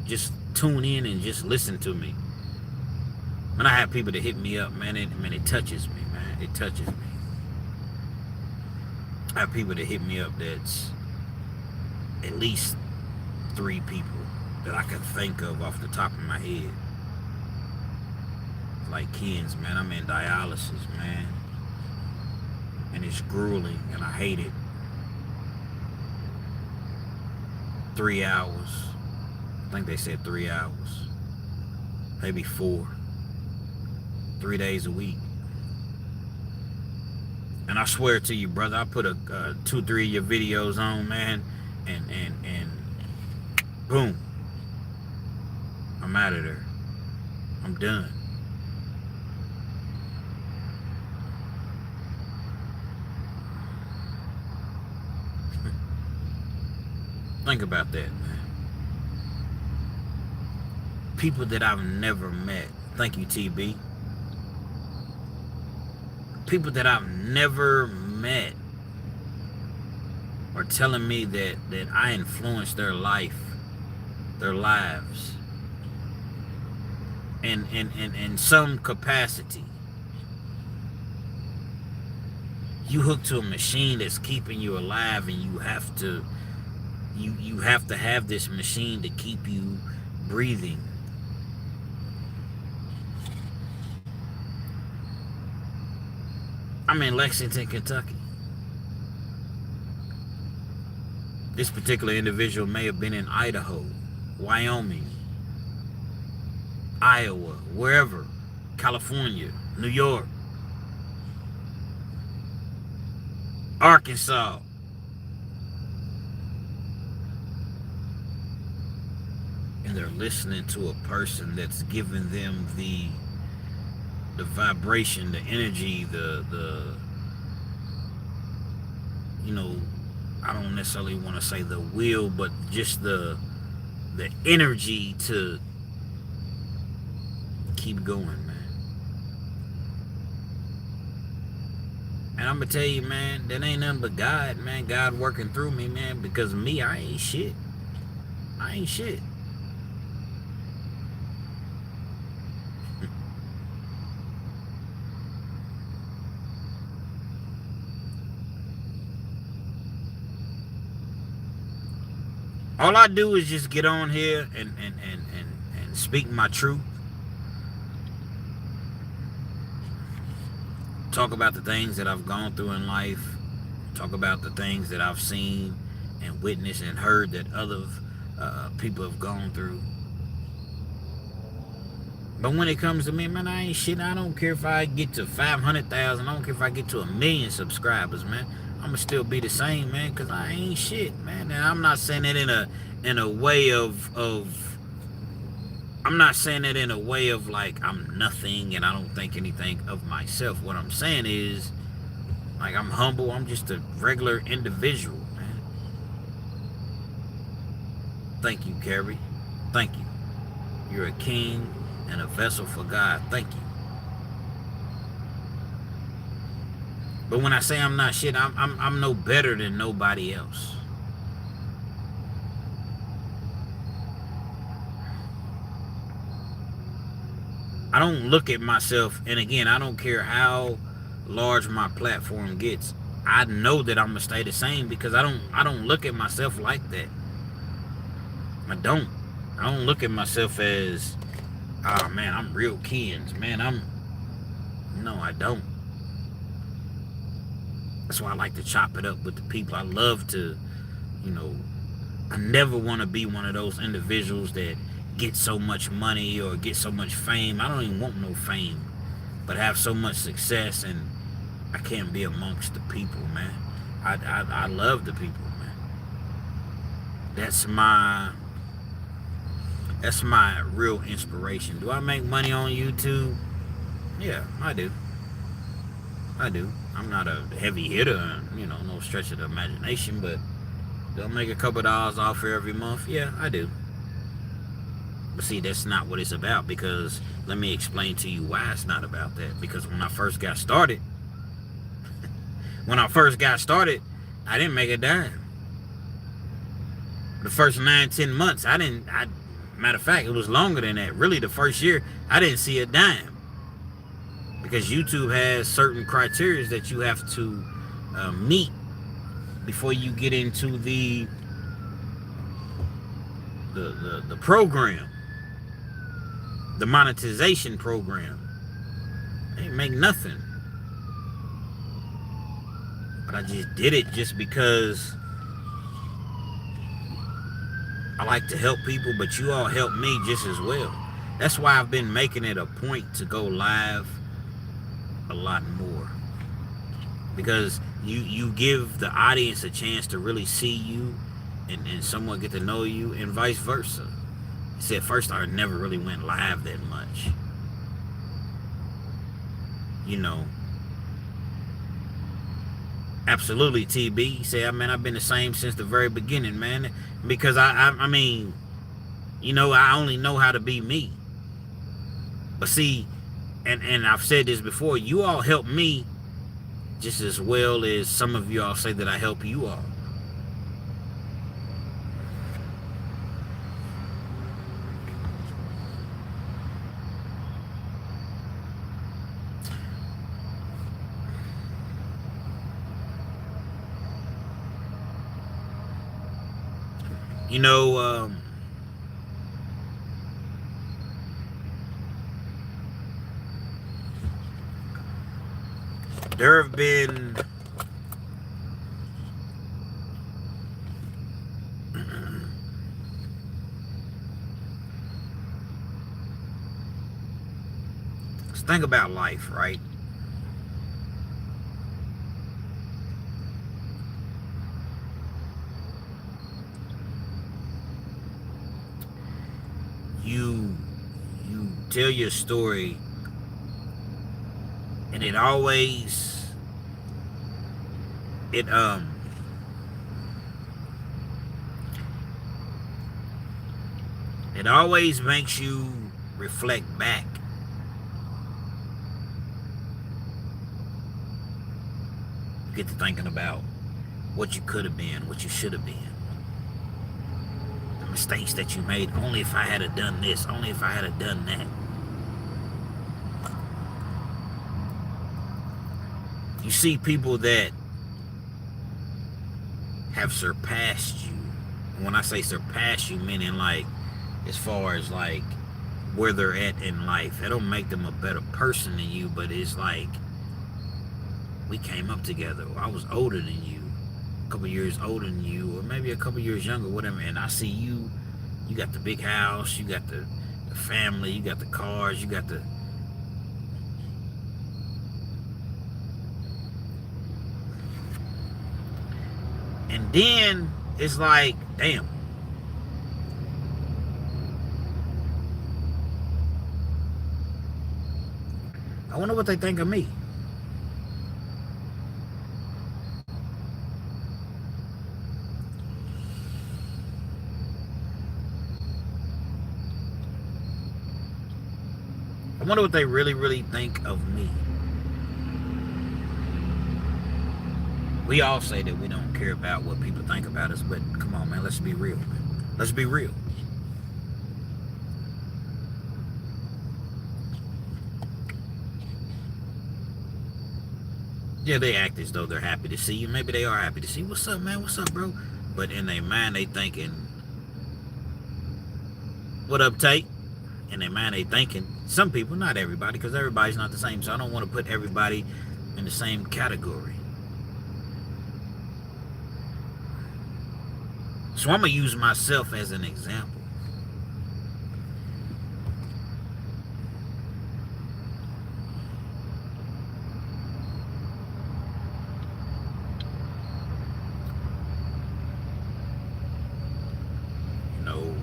S1: just tune in and just listen to me. When I have people that hit me up, man, it touches me, man. It touches me. I have people that hit me up that's at least 3 people that I can think of off the top of my head. Like Kens, man, I'm in dialysis, man. And it's grueling and I hate it. 3 hours. I think they said 3 hours. Maybe 4. 3 days a week. And I swear to you, brother, I put 2, 3 of your videos on, man, and boom, I'm out of there. I'm done. Think about that, man. People that I've never met. Thank you, TB. People that I've never met are telling me that I influenced their lives in some capacity. You hooked to a machine that's keeping you alive, and you have to have this machine to keep you breathing. I'm in Lexington, Kentucky. This particular individual may have been in Idaho, Wyoming, Iowa, wherever, California, New York, Arkansas. And they're listening to a person that's giving them the vibration, the energy, the I don't necessarily want to say the will, but just the energy to keep going, man. And I'm gonna tell you, man, that ain't nothing but God, man. God working through me, man, because of me, I ain't shit. I ain't shit. All I do is just get on here and speak my truth. talk about the things that I've gone through in life, talk about the things that I've seen and witnessed and heard that other people have gone through. But when it comes to me, man, I ain't shit. I don't care if I get to 500,000. I don't care if I get to 1,000,000 subscribers, man. I'ma still be the same, man, because I ain't shit, man. And I'm not saying that in a way of I'm not saying that in a way of like I'm nothing and I don't think anything of myself. What I'm saying is, like, I'm humble. I'm just a regular individual, man. Thank you, Carrie. Thank you. You're a king and a vessel for God. Thank you. But when I say I'm not shit, I'm no better than nobody else. I don't look at myself, and again, I don't care how large my platform gets. I know that I'm gonna stay the same because I don't look at myself like that. I don't look at myself as, oh man, I'm real Kens, man. No, I don't. That's why I like to chop it up with the people. I love to, I never want to be one of those individuals that get so much money or get so much fame. I don't even want no fame, but have so much success and I can't be amongst the people, man. I love the people, man. That's my real inspiration. Do I make money on YouTube? Yeah, I do. I'm not a heavy hitter, no stretch of the imagination, but do I make a couple dollars off here every month? Yeah, I do. But see, that's not what it's about, because let me explain to you why it's not about that. Because when I first got started, I didn't make a dime. The first 9-10 months, matter of fact, it was longer than that. Really, the first year, I didn't see a dime. Because YouTube has certain criteria that you have to meet before you get into the program, the monetization program. They ain't make nothing. But I just did it just because I like to help people, but you all help me just as well. That's why I've been making it a point to go live a lot more, because you give the audience a chance to really see you and somewhat get to know you, and vice versa. See, at first I never really went live that much, Absolutely, TB. You say, man, I've been the same since the very beginning, man, because I mean, I only know how to be me. But see, and I've said this before, you all help me just as well as some of you all say that I help you all. There have been think about life, right? You tell your story, and it always makes you reflect back. You get to thinking about what you could have been, what you should have been, the mistakes that you made. Only if I had have done this, only if I had have done that. You see people that have surpassed you. When I say surpass you, meaning like as far as like where they're at in life. That don't make them a better person than you, but it's like we came up together, or I was older than you, a couple years older than you, or maybe a couple years younger, whatever, and I see you got the big house, you got the family, you got the cars, you got the... And then it's like, damn. I wonder what they think of me. I wonder what they really, really think of me. We all say that we don't care about what people think about us, but come on, man, let's be real, man. Let's be real. Yeah, they act as though they're happy to see you. Maybe they are happy to see you. What's up, man? What's up, bro? But in their mind, they thinking, what up, Tate? In their mind, they thinking, some people, not everybody, because everybody's not the same. So I don't want to put everybody in the same category. So I'm going to use myself as an example. You know,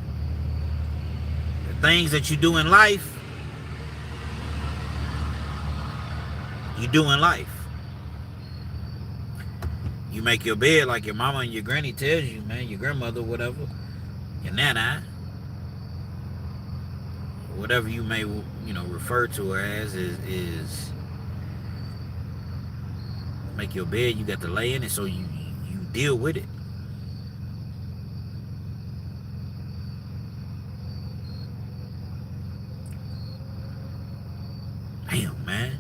S1: the things that you do in life, you do in life. You make your bed like your mama and your granny tells you, man, your grandmother, whatever, your nana, whatever you may, refer to her as, is make your bed, you got to lay in it, so you deal with it. Damn, man.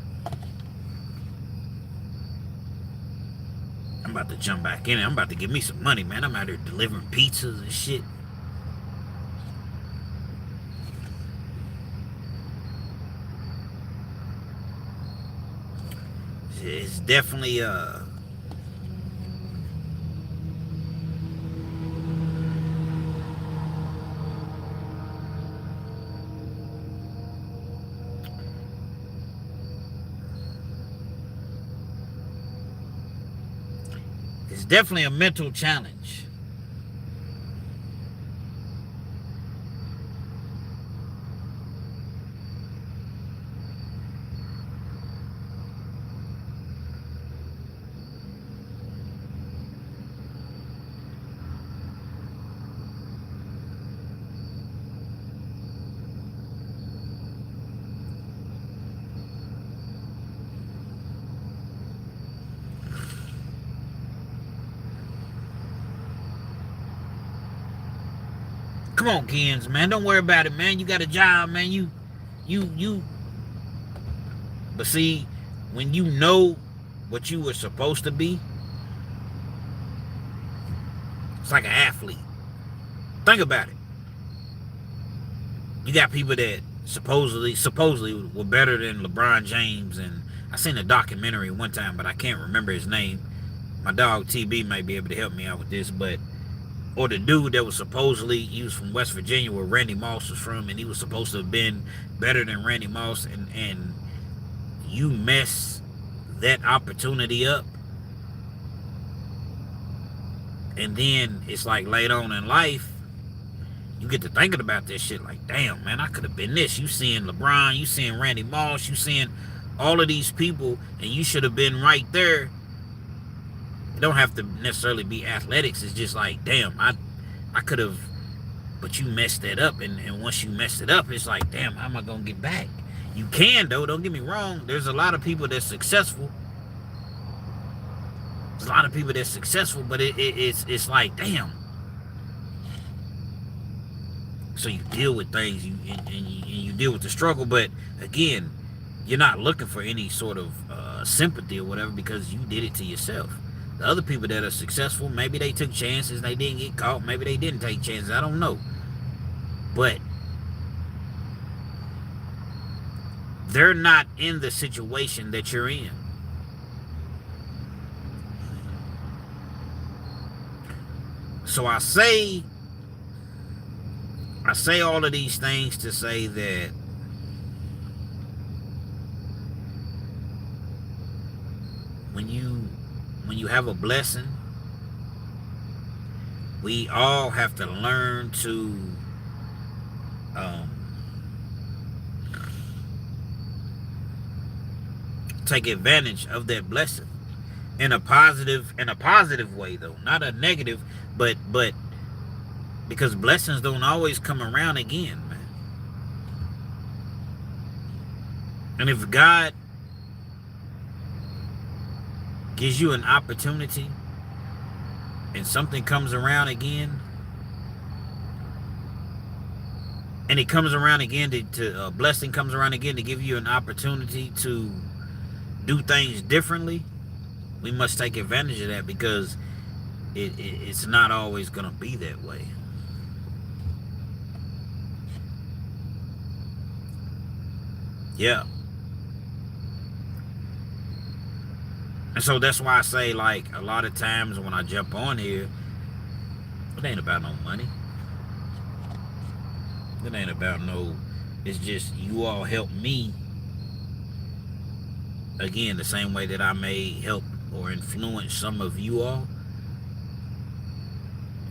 S1: I'm about to jump back in it. I'm about to get me some money, man. I'm out here delivering pizzas and shit. It's definitely it's definitely a mental challenge. Come on, Kens, man. Don't worry about it, man. You got a job, man. You. But see, when you know what you were supposed to be, it's like an athlete. Think about it. You got people that supposedly were better than LeBron James, and I seen a documentary one time, but I can't remember his name. My dog TB may be able to help me out with this, but or the dude that was supposedly, he was from West Virginia where Randy Moss was from, and he was supposed to have been better than Randy Moss, and you mess that opportunity up, and then it's like later on in life, you get to thinking about this shit like, damn, man, I could have been this. You seeing LeBron, you seeing Randy Moss, you seeing all of these people, and you should have been right there. Don't have to necessarily be athletics. It's just like, damn, I could have, but you messed that up, and once you messed it up, it's like, damn, how am I gonna get back? You can, though, don't get me wrong. There's a lot of people that's successful. There's a lot of people that's successful, but it's like, damn. So you deal with things, and you deal with the struggle, but again, you're not looking for any sort of sympathy or whatever, because you did it to yourself. The other people that are successful, maybe they took chances, they didn't get caught, maybe they didn't take chances, I don't know. But they're not in the situation that you're in. So I say all of these things to say that when you have a blessing, we all have to learn to take advantage of that blessing in a positive way, though, not a negative, but because blessings don't always come around again, man. And if God gives you an opportunity and something comes around again, and it comes around again to a blessing comes around again to give you an opportunity to do things differently, we must take advantage of that, because it's not always going to be that way. Yeah. And so that's why I say, like, a lot of times when I jump on here, it ain't about no money. It ain't about no, it's just you all help me. Again, the same way that I may help or influence some of you all.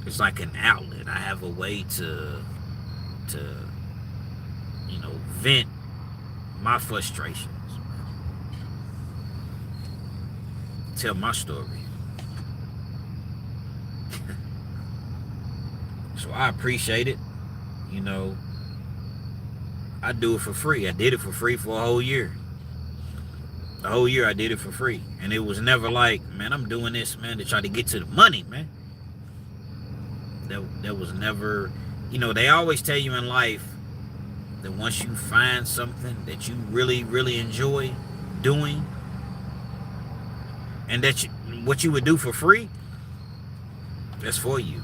S1: It's like an outlet. I have a way to vent my frustrations. Tell my story. So I appreciate it. I do it for free. I did it for free for a whole year. The whole year I did it for free. And it was never like, man, I'm doing this, man, to try to get to the money, man. That was never, they always tell you in life that once you find something that you really, really enjoy doing, and that what you would do for free, that's for you.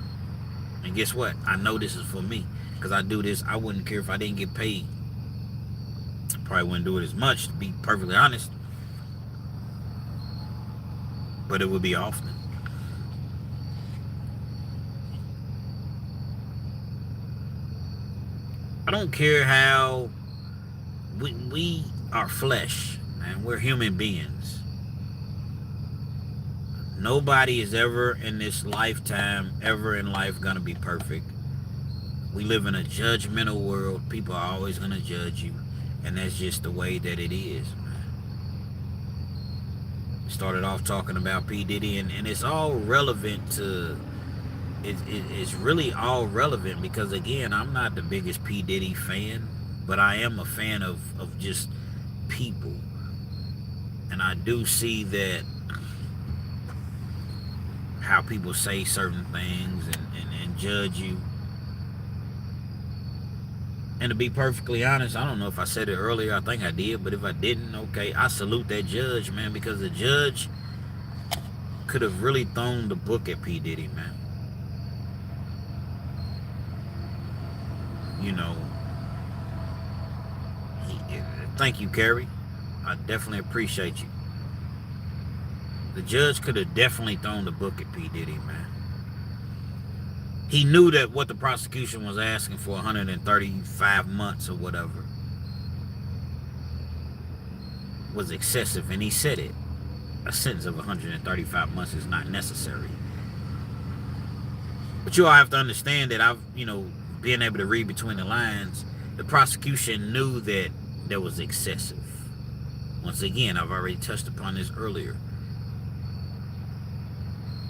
S1: And guess what? I know this is for me, because I do this. I wouldn't care if I didn't get paid. Probably wouldn't do it as much, to be perfectly honest, but it would be often. I don't care how we are flesh, man. We're human beings. Nobody is ever in this lifetime, ever in life, gonna be perfect. We live in a judgmental world. People are always gonna judge you, and that's just the way that it is, man. We started off talking about P. Diddy, and it's all relevant to. It's really all relevant because, again, I'm not the biggest P. Diddy fan, but I am a fan of just people. And I do see that how people say certain things and judge you. And to be perfectly honest, I don't know if I said it earlier. I think I did, but if I didn't, okay, I salute that judge, man, because the judge could have really thrown the book at P. Diddy, man. Thank you, Kerry. I definitely appreciate you. The judge could have definitely thrown the book at P. Diddy, man. He knew that what the prosecution was asking for, 135 months or whatever, was excessive, and he said it. A sentence of 135 months is not necessary. But you all have to understand that I've, being able to read between the lines, the prosecution knew that that was excessive. Once again, I've already touched upon this earlier.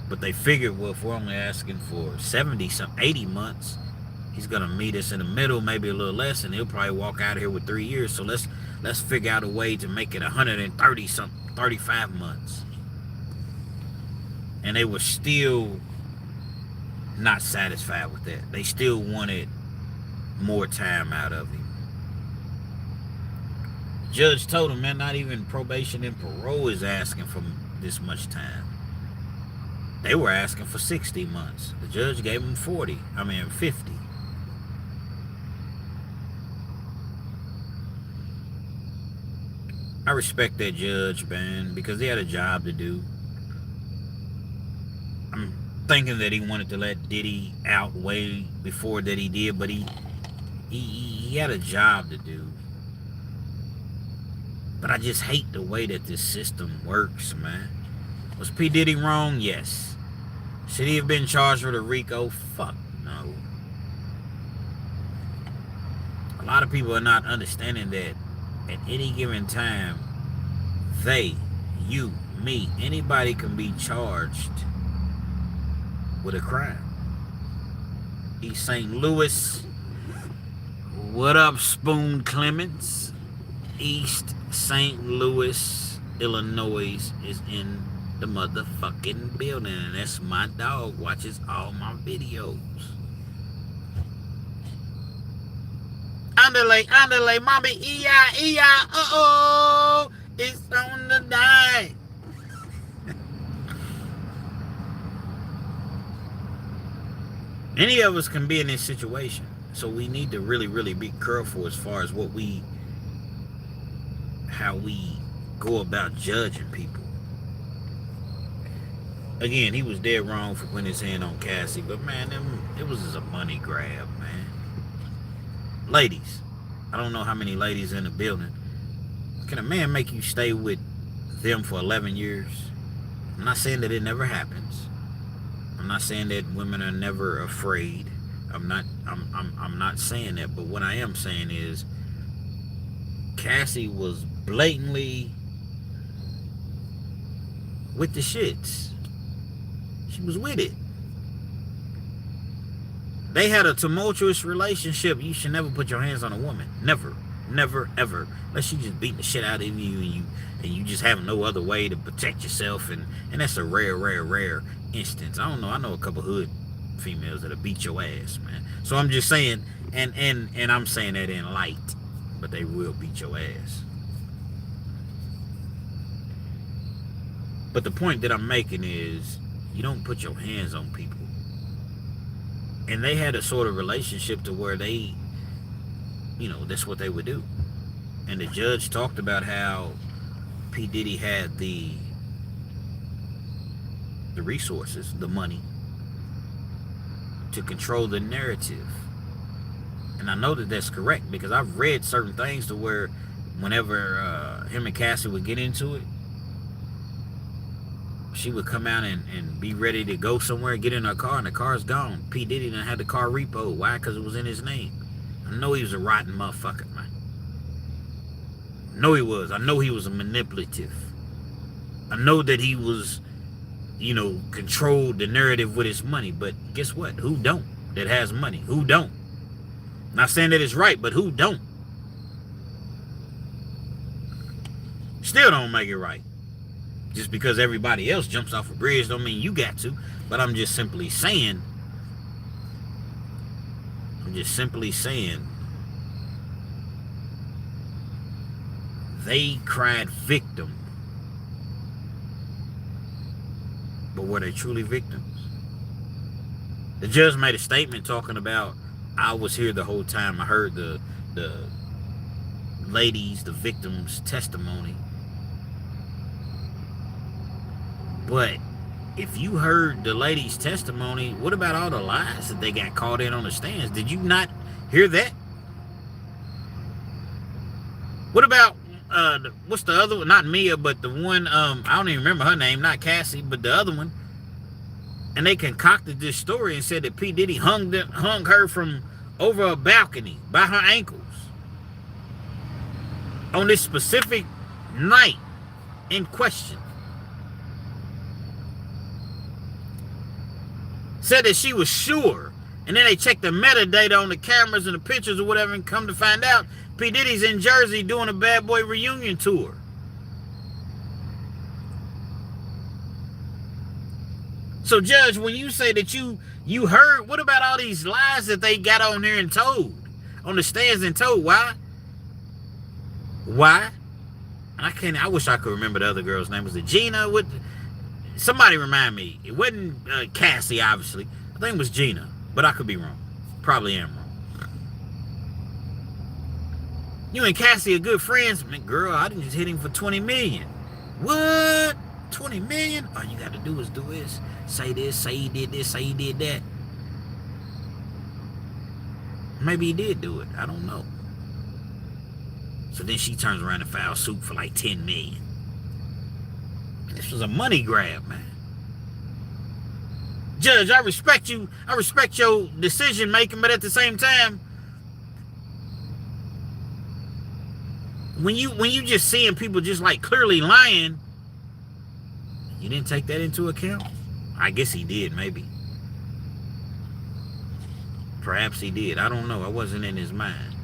S1: But they figured, well, if we're only asking for 80 months, he's gonna meet us in the middle, maybe a little less, and he'll probably walk out of here with 3 years. So let's figure out a way to make it 35 months. And they were still not satisfied with that. They still wanted more time out of him. Judge told him, man, not even probation and parole is asking for this much time. They were asking for 60 months. The judge gave him 50. I respect that judge, man, because he had a job to do. thinking that he wanted to let Diddy out way before that he did, but he had a job to do. But I just hate the way that this system works, man. Was P. Diddy wrong? Yes. Should he have been charged with a RICO? Fuck no. A lot of people are not understanding that at any given time, they, you, me, anybody can be charged with a crime. East St. Louis. What up, Spoon Clements? East St. Louis, Illinois is in the motherfucking building, and that's my dog. Watches all my videos. Underlay, mommy, E-I, uh-oh, it's on the night. Any of us can be in this situation, so we need to really, really be careful as far as how we go about judging people. Again, he was dead wrong for putting his hand on Cassie, but man, it was just a money grab, man. Ladies, I don't know how many ladies in the building. Can a man make you stay with them for 11 years? I'm not saying that it never happens. I'm not saying that women are never afraid. I'm not saying that, but what I am saying is Cassie was blatantly with the shits. She was with it. They had a tumultuous relationship. You should never put your hands on a woman. Never, ever. Unless she just beating the shit out of you and you just have no other way to protect yourself, and that's a rare instance. I don't know. I know a couple hood females that'll beat your ass, man. So I'm just saying, and I'm saying that in light, but they will beat your ass. But the point that I'm making is you don't put your hands on people. And they had a sort of relationship to where they, that's what they would do. And the judge talked about how P. Diddy had the resources, the money, to control the narrative. And I know that that's correct because I've read certain things to where whenever him and Cassie would get into it, she would come out and be ready to go somewhere, get in her car, and the car's gone. P. Diddy done had the car repoed. Why? Because it was in his name. I know he was a rotten motherfucker, man. I know he was. I know he was a manipulative. I know that he was, controlled the narrative with his money. But guess what? Who don't? That has money. Who don't? Not saying that it's right, but who don't? Still don't make it right. Just because everybody else jumps off a bridge don't mean you got to. But I'm just simply saying, they cried victim. But were they truly victims? The judge made a statement talking about, I was here the whole time. I heard the ladies, the victims' testimony. But if you heard the lady's testimony, what about all the lies that they got caught in on the stands? Did you not hear that? What about, what's the other one? Not Mia, but the one, I don't even remember her name, not Cassie, but the other one. And they concocted this story and said that P. Diddy hung her from over a balcony by her ankles on this specific night in question. Said that she was sure. And then they checked the metadata on the cameras and the pictures or whatever, and come to find out P. Diddy's in Jersey doing a Bad Boy reunion tour. So, Judge, when you say that you heard, what about all these lies that they got on here and told? On the stands and told? Why? Why? I wish I could remember the other girl's name. Was it Gina? Somebody remind me. It wasn't Cassie, obviously. I think it was Gina, but I could be wrong. Probably am wrong. You and Cassie are good friends. Man, girl, I didn't just hit him for $20 million. What? $20 20 million? All you got to do is do this, say he did this, say he did that. Maybe he did do it. I don't know. So then she turns around and files suit for like 10 million. This was a money grab, man. Judge, I respect you. I respect your decision making, but at the same time, when you just seeing people just like clearly lying, you didn't take that into account? I guess he did, maybe. Perhaps he did. I don't know. I wasn't in his mind.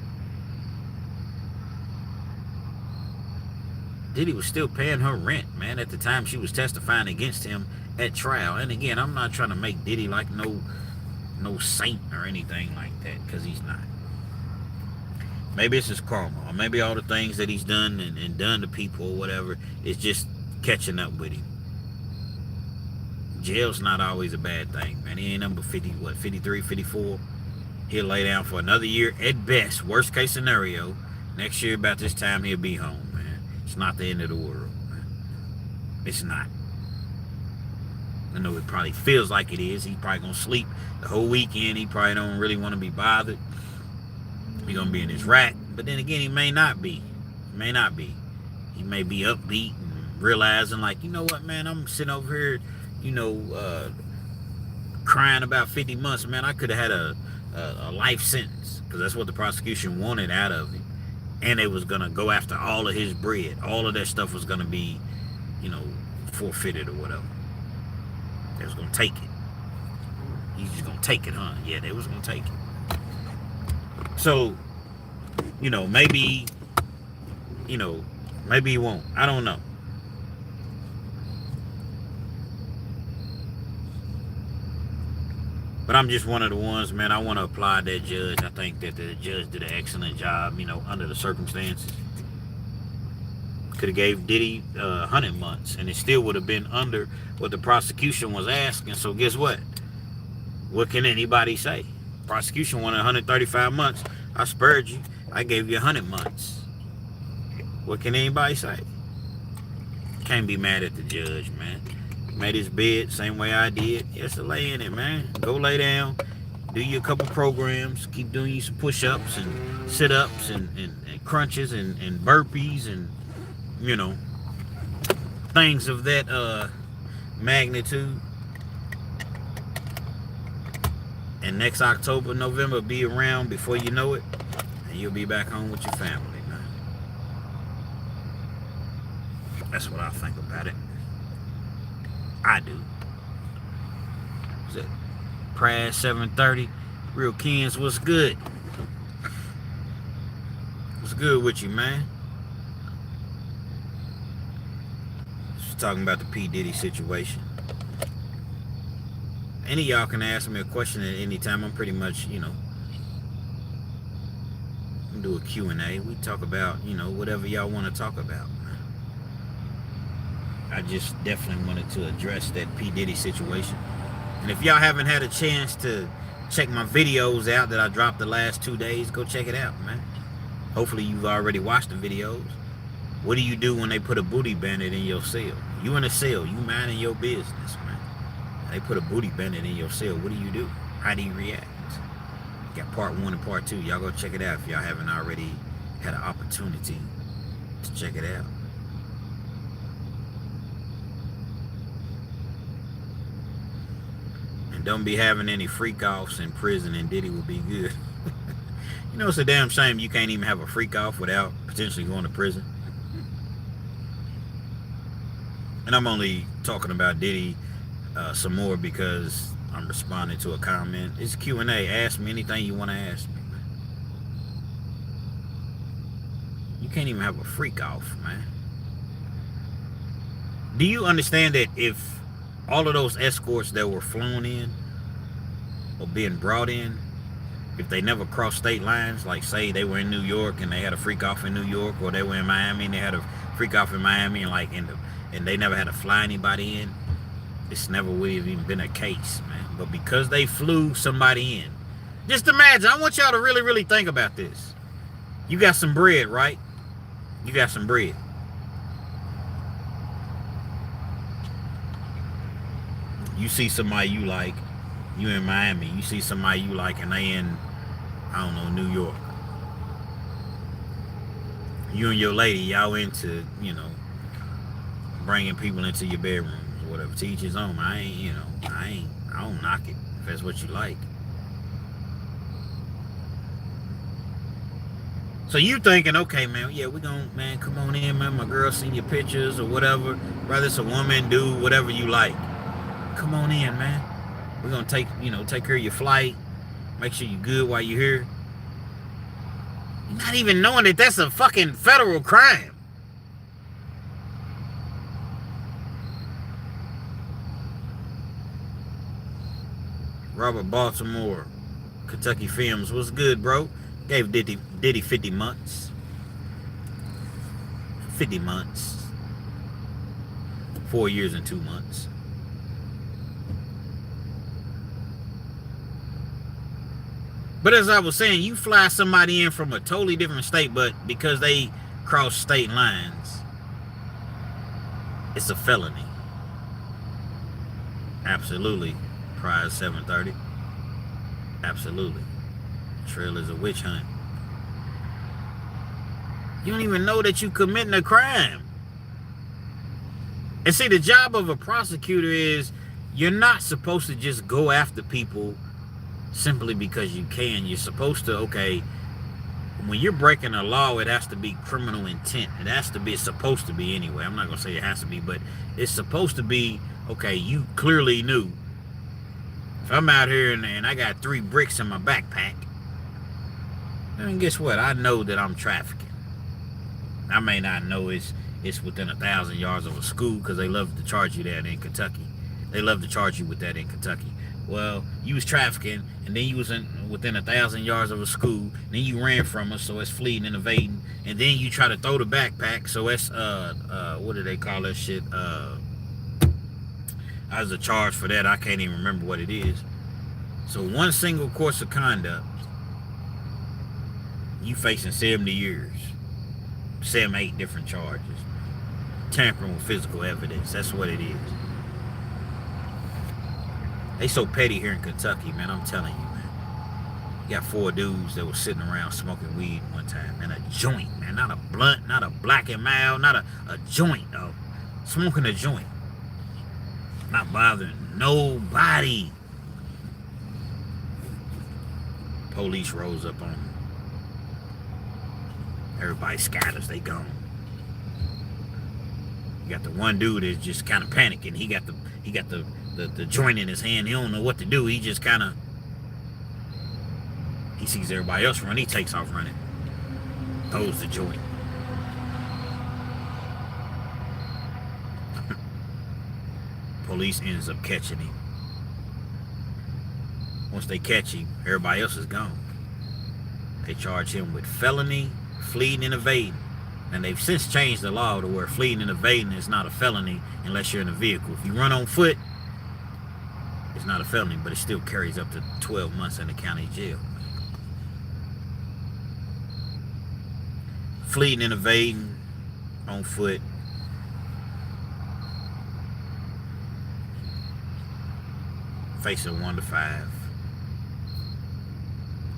S1: Diddy was still paying her rent, man, at the time she was testifying against him at trial. And again, I'm not trying to make Diddy like no saint or anything like that, because he's not. Maybe it's his karma, or maybe all the things that he's done and done to people or whatever is just catching up with him. Jail's not always a bad thing, man. He ain't number 53, 54. He'll lay down for another year at best. Worst case scenario, next year about this time he'll be home, man. It's not the end of the world, man. It's not. I know it probably feels like it is. He's probably gonna sleep the whole weekend. He probably don't really want to be bothered. He's gonna be in his rack. But then again, he may not be. He may not be. He may be upbeat and realizing, like, you know what, man, I'm sitting over here, crying about 50 months, man. I could have had a life sentence, because that's what the prosecution wanted out of him. And they was gonna go after all of his bread. All of that stuff was gonna be, forfeited or whatever. They was gonna take it. He's just gonna take it, huh? Yeah, they was gonna take it. So, maybe he won't. I don't know. But I'm just one of the ones, man. I want to applaud that judge. I think that the judge did an excellent job, under the circumstances. Could have gave Diddy 100 months, and it still would have been under what the prosecution was asking. So guess what? What can anybody say? Prosecution wanted 135 months. I spared you. I gave you 100 months. What can anybody say? Can't be mad at the judge, man. Made his bed same way I did. Yes, to lay in it, man. Go lay down. Do you a couple programs. Keep doing you some push-ups and sit-ups and crunches and burpees and, things of that magnitude. And next October, November be around before you know it, and you'll be back home with your family, man. That's what I think about it. I do. What's that? Pratt 730. Real Kens, what's good? What's good with you, man? Just talking about the P. Diddy situation. Any of y'all can ask me a question at any time. I'm pretty much, do a Q&A. We talk about, whatever y'all want to talk about. I just definitely wanted to address that P. Diddy situation. And if y'all haven't had a chance to check my videos out that I dropped the last 2 days, go check it out, man. Hopefully you've already watched the videos. What do you do when they put a booty bandit in your cell? You in a cell, you minding your business, man. They put a booty bandit in your cell. What do? How do you react? Got part 1 and part 2. Y'all go check it out if y'all haven't already had an opportunity to check it out. And don't be having any freak offs in prison, and Diddy will be good. It's a damn shame you can't even have a freak off without potentially going to prison. And I'm only talking about Diddy some more because I'm responding to a comment. It's Q&A. Ask me anything you want to ask me, man. You can't even have a freak off, man. Do you understand that if all of those escorts that were flown in or being brought in, if they never crossed state lines, like say they were in New York and they had a freak off in New York, or they were in Miami and they had a freak off in Miami, and they never had to fly anybody in, this never would have even been a case, man. But because they flew somebody in, just imagine, I want y'all to really, really think about this. You got some bread, right? You got some bread. You see somebody you like, you in Miami. You see somebody you like, and they in, I don't know, New York. You and your lady, y'all into, bringing people into your bedrooms or whatever. To each his own. I don't knock it if that's what you like. So you thinking, okay, man, yeah, we gonna, man, come on in, man. My girl seen your pictures or whatever. Whether it's a woman, dude, whatever you like. Come on in, man. We're gonna take care of your flight. Make sure you're good while you're here. You're not even knowing that that's a fucking federal crime. Robert Baltimore, Kentucky Films. What's good, bro? Gave Diddy 50 months. 50 months. 4 years and 2 months. But as I was saying, you fly somebody in from a totally different state, but because they cross state lines, it's a felony. Absolutely. Prize 730. Absolutely. Trail is a witch hunt. You don't even know that you committing a crime. And see, the job of a prosecutor is you're not supposed to just go after people simply because you can. You're supposed to, okay, when you're breaking a law, it has to be criminal intent. It's supposed to be anyway. I'm not going to say it has to be, but it's supposed to be, okay, you clearly knew. If I'm out here and I got 3 bricks in my backpack, then guess what? I know that I'm trafficking. I may not know it's within 1,000 yards of a school because they love to charge you that in Kentucky. They love to charge you with that in Kentucky. Well, you was trafficking, and then you was within 1,000 yards of a school. Then you ran from us, so it's fleeing and evading. And then you try to throw the backpack, so it's what do they call that shit? There's a charge for that. I can't even remember what it is. So one single course of conduct, you facing 70 years. 7, 8 different charges. Tampering with physical evidence. That's what it is. They so petty here in Kentucky, man. I'm telling you, man. You got 4 dudes that was sitting around smoking weed one time. And a joint, man. Not a blunt, not a black and mild, not a joint, though. Smoking a joint. Not bothering nobody. Police rose up on them. Everybody scatters, they gone. You got the one dude that's just kind of panicking. He got the joint in his hand. He don't know what to do. He just kind of, he sees everybody else run. He takes off running. Throws the joint. Police ends up catching him. Once they catch him, everybody else is gone. They charge him with felony, fleeing and evading. And they've since changed the law to where fleeing and evading is not a felony unless you're in a vehicle. If you run on foot, it's not a felony, but it still carries up to 12 months in the county jail. Fleeing and evading on foot. Facing 1 to 5.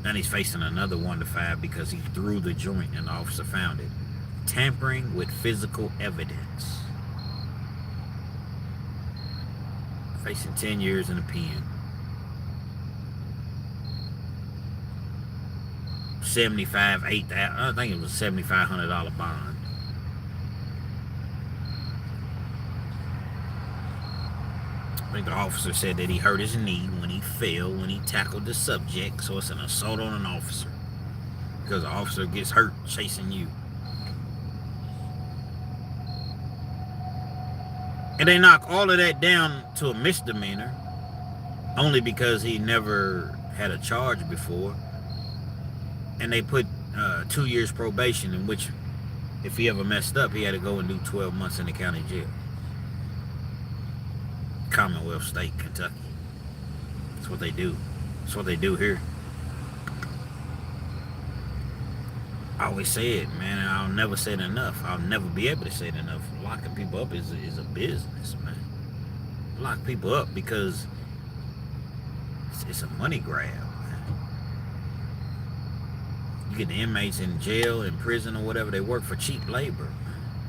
S1: Then he's facing another 1 to 5 because he threw the joint and the officer found it. Tampering with physical evidence. Facing 10 years in the pen. 75, 8,000. I think it was a $7,500 bond. I think the officer said that he hurt his knee when he fell, when he tackled the subject. So it's an assault on an officer. Because the officer gets hurt chasing you. And they knock all of that down to a misdemeanor. Only because he never had a charge before. And they put 2 years probation, in which if he ever messed up, he had to go and do 12 months in the county jail. Commonwealth State, Kentucky. That's what they do. That's what they do here. I always say it, man, and I'll never say it enough. I'll never be able to say it enough. Locking people up is a business, man. lock people up because it's a money grab. You get the inmates in jail, in prison, or whatever. They work for cheap labor.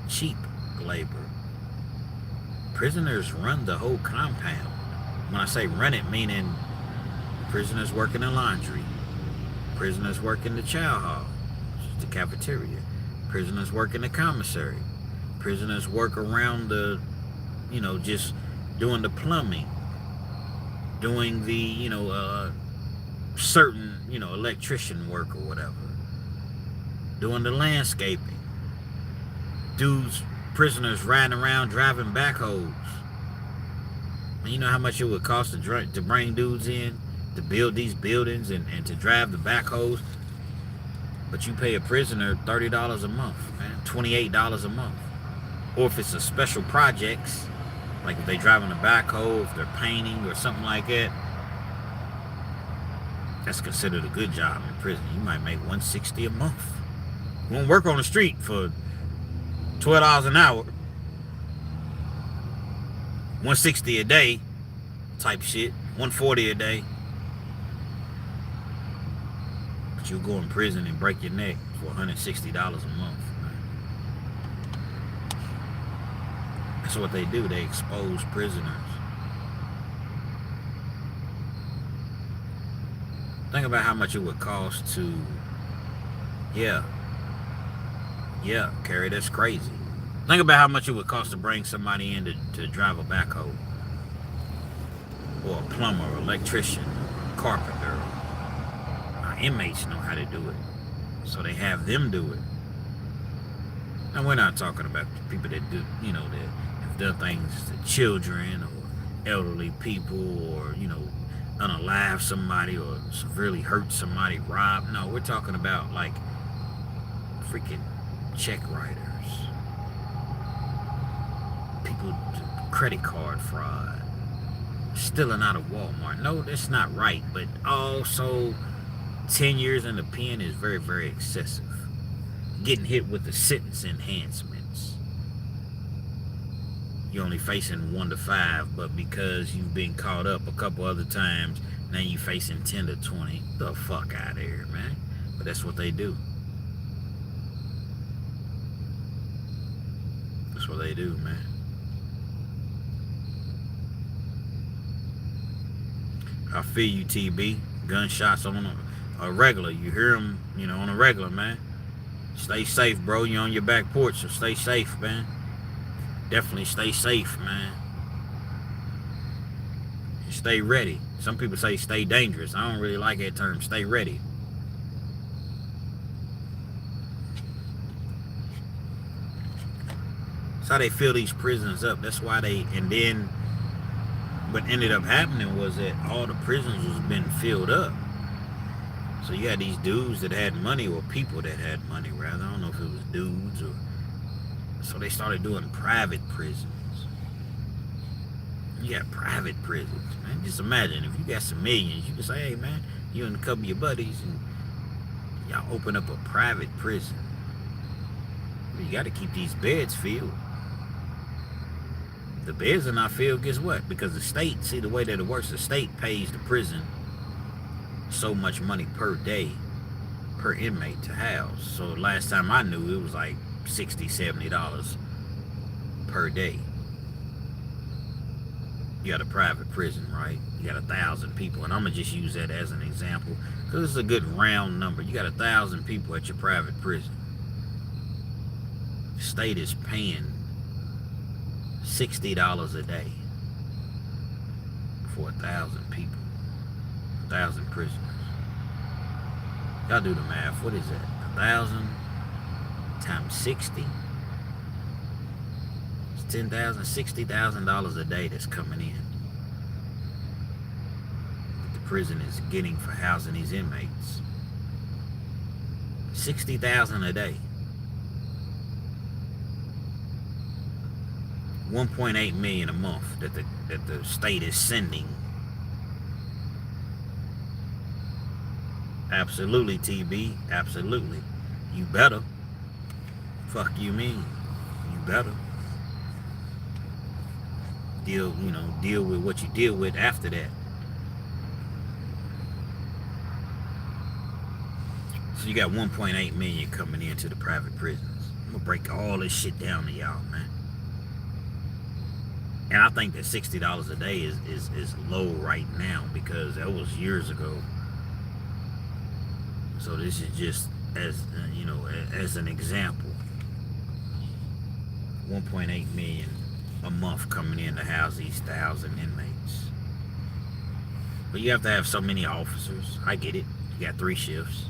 S1: Cheap labor. Prisoners run the whole compound. When I say run it, meaning prisoners work in the laundry. Prisoners work in the chow hall, the cafeteria. Prisoners work in the commissary. Prisoners work around the, just doing the plumbing, doing the, certain, electrician work or whatever, doing the landscaping. Prisoners riding around driving backhoes. And you know how much it would cost to bring dudes in, to build these buildings and to drive the backhoes? But you pay a prisoner $30 a month, man, $28 a month. Or if it's a special projects, like if they driving a backhoe, if they're painting or something like that, that's considered a good job in prison. You might make $160 a month. You won't work on the street for $12 an hour, $160 a day type shit, $140 a day. But you'll go in prison and break your neck for $160 a month. That's what they do. They expose prisoners. Think about how much it would cost to, Carrie, that's crazy. Think about how much it would cost to bring somebody in to drive a backhoe, or a plumber, or electrician, carpenter. Our inmates know how to do it, so they have them do it. And we're not talking about people that do, that have done things to children or elderly people, or unalive somebody or severely hurt somebody, rob. No, we're talking about like freaking check writers, people credit card fraud, stealing out of Walmart. No, that's not right, but also 10 years in the pen is very, very excessive. Getting hit with the sentence enhancements, you're only facing 1 to 5, but because you've been caught up a couple other times, now you're facing 10 to 20. The fuck out of here, man. But that's what they do. That's what they do, man. I feel you, TB. Gunshots on a regular. You hear them, on a regular, man. Stay safe, bro. You're on your back porch, so stay safe, man. Definitely stay safe, man. And stay ready. Some people say stay dangerous. I don't really like that term. Stay ready. That's how they fill these prisons up. That's why and then what ended up happening was that all the prisons was being filled up. So you had these dudes that had money, or people that had money, rather. I don't know if it was dudes or... So they started doing private prisons. You got private prisons, man. Just imagine if you got some millions, you can say, hey, man, you and a couple of your buddies, and y'all open up a private prison. You got to keep these beds filled. The beds are not filled, guess what? Because the state, see the way that it works, the state pays the prison so much money per day, per inmate to house. So last time I knew, it was like $60, $70 per day. You got a private prison, right? You got 1,000 people, and I'm gonna just use that as an example because it's a good round number. You got 1,000 people at your private prison. The state is paying $60 a day for 1,000 people, 1,000 prisoners. Y'all do the math. What is that? 1,000 times 60. It's $10,000, $60,000 a day that's coming in. That the prison is getting for housing these inmates. $60,000 a day. 1.8 million a month that the state is sending. Absolutely, TB. Absolutely. You better. Fuck you mean. You better. deal with what you deal with after that. So you got 1.8 million coming into the private prisons. I'm gonna break all this shit down to y'all, man. And I think that $60 a day is low right now, because that was years ago. So this is just as as an example. 1.8 million a month coming in to house these 1,000 inmates. But you have to have so many officers. I get it. You got 3 shifts.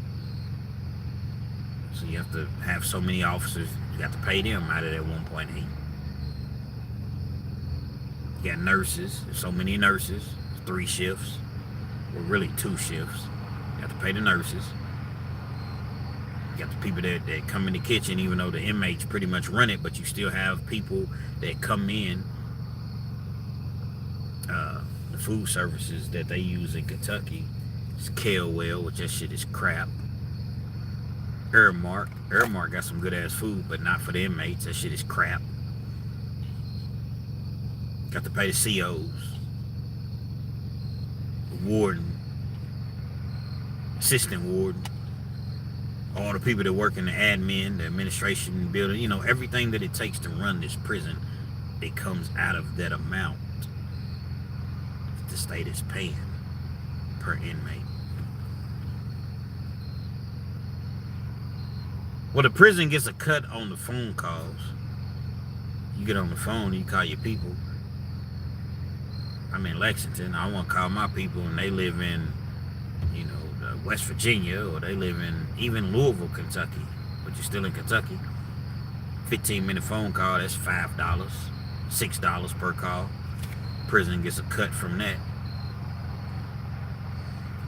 S1: So you have to have so many officers. You got to pay them out of that 1.8. You got nurses. There's so many nurses. 3 shifts. Well, really 2 shifts. You have to pay the nurses. You got the people that come in the kitchen, even though the inmates pretty much run it, but you still have people that come in. The food services that they use in Kentucky, it's Kale Well, which that shit is crap. Airmark got some good ass food, but not for the inmates. That shit is crap. Got to pay the COs, the warden, assistant warden, all the people that work in the admin, the administration building, everything that it takes to run this prison, it comes out of that amount the state is paying per inmate. Well, the prison gets a cut on the phone calls. You get on the phone, you call your people. I'm in Lexington. I want to call my people, and they live in, West Virginia, or they live in even Louisville, Kentucky. But you're still in Kentucky. 15-minute phone call, that's $5, $6 per call. Prison gets a cut from that.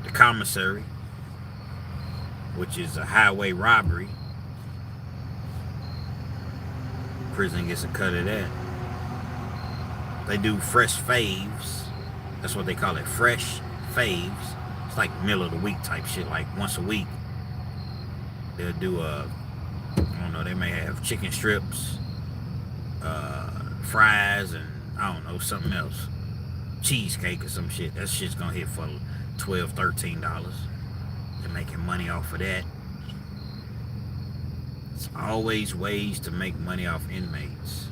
S1: The commissary, which is a highway robbery, prison gets a cut of that. They do fresh faves. That's what they call it, fresh faves. It's like middle of the week type shit, like once a week. They'll do they may have chicken strips, fries, and something else. Cheesecake or some shit. That shit's gonna hit for $12, $13. They're making money off of that. It's always ways to make money off inmates.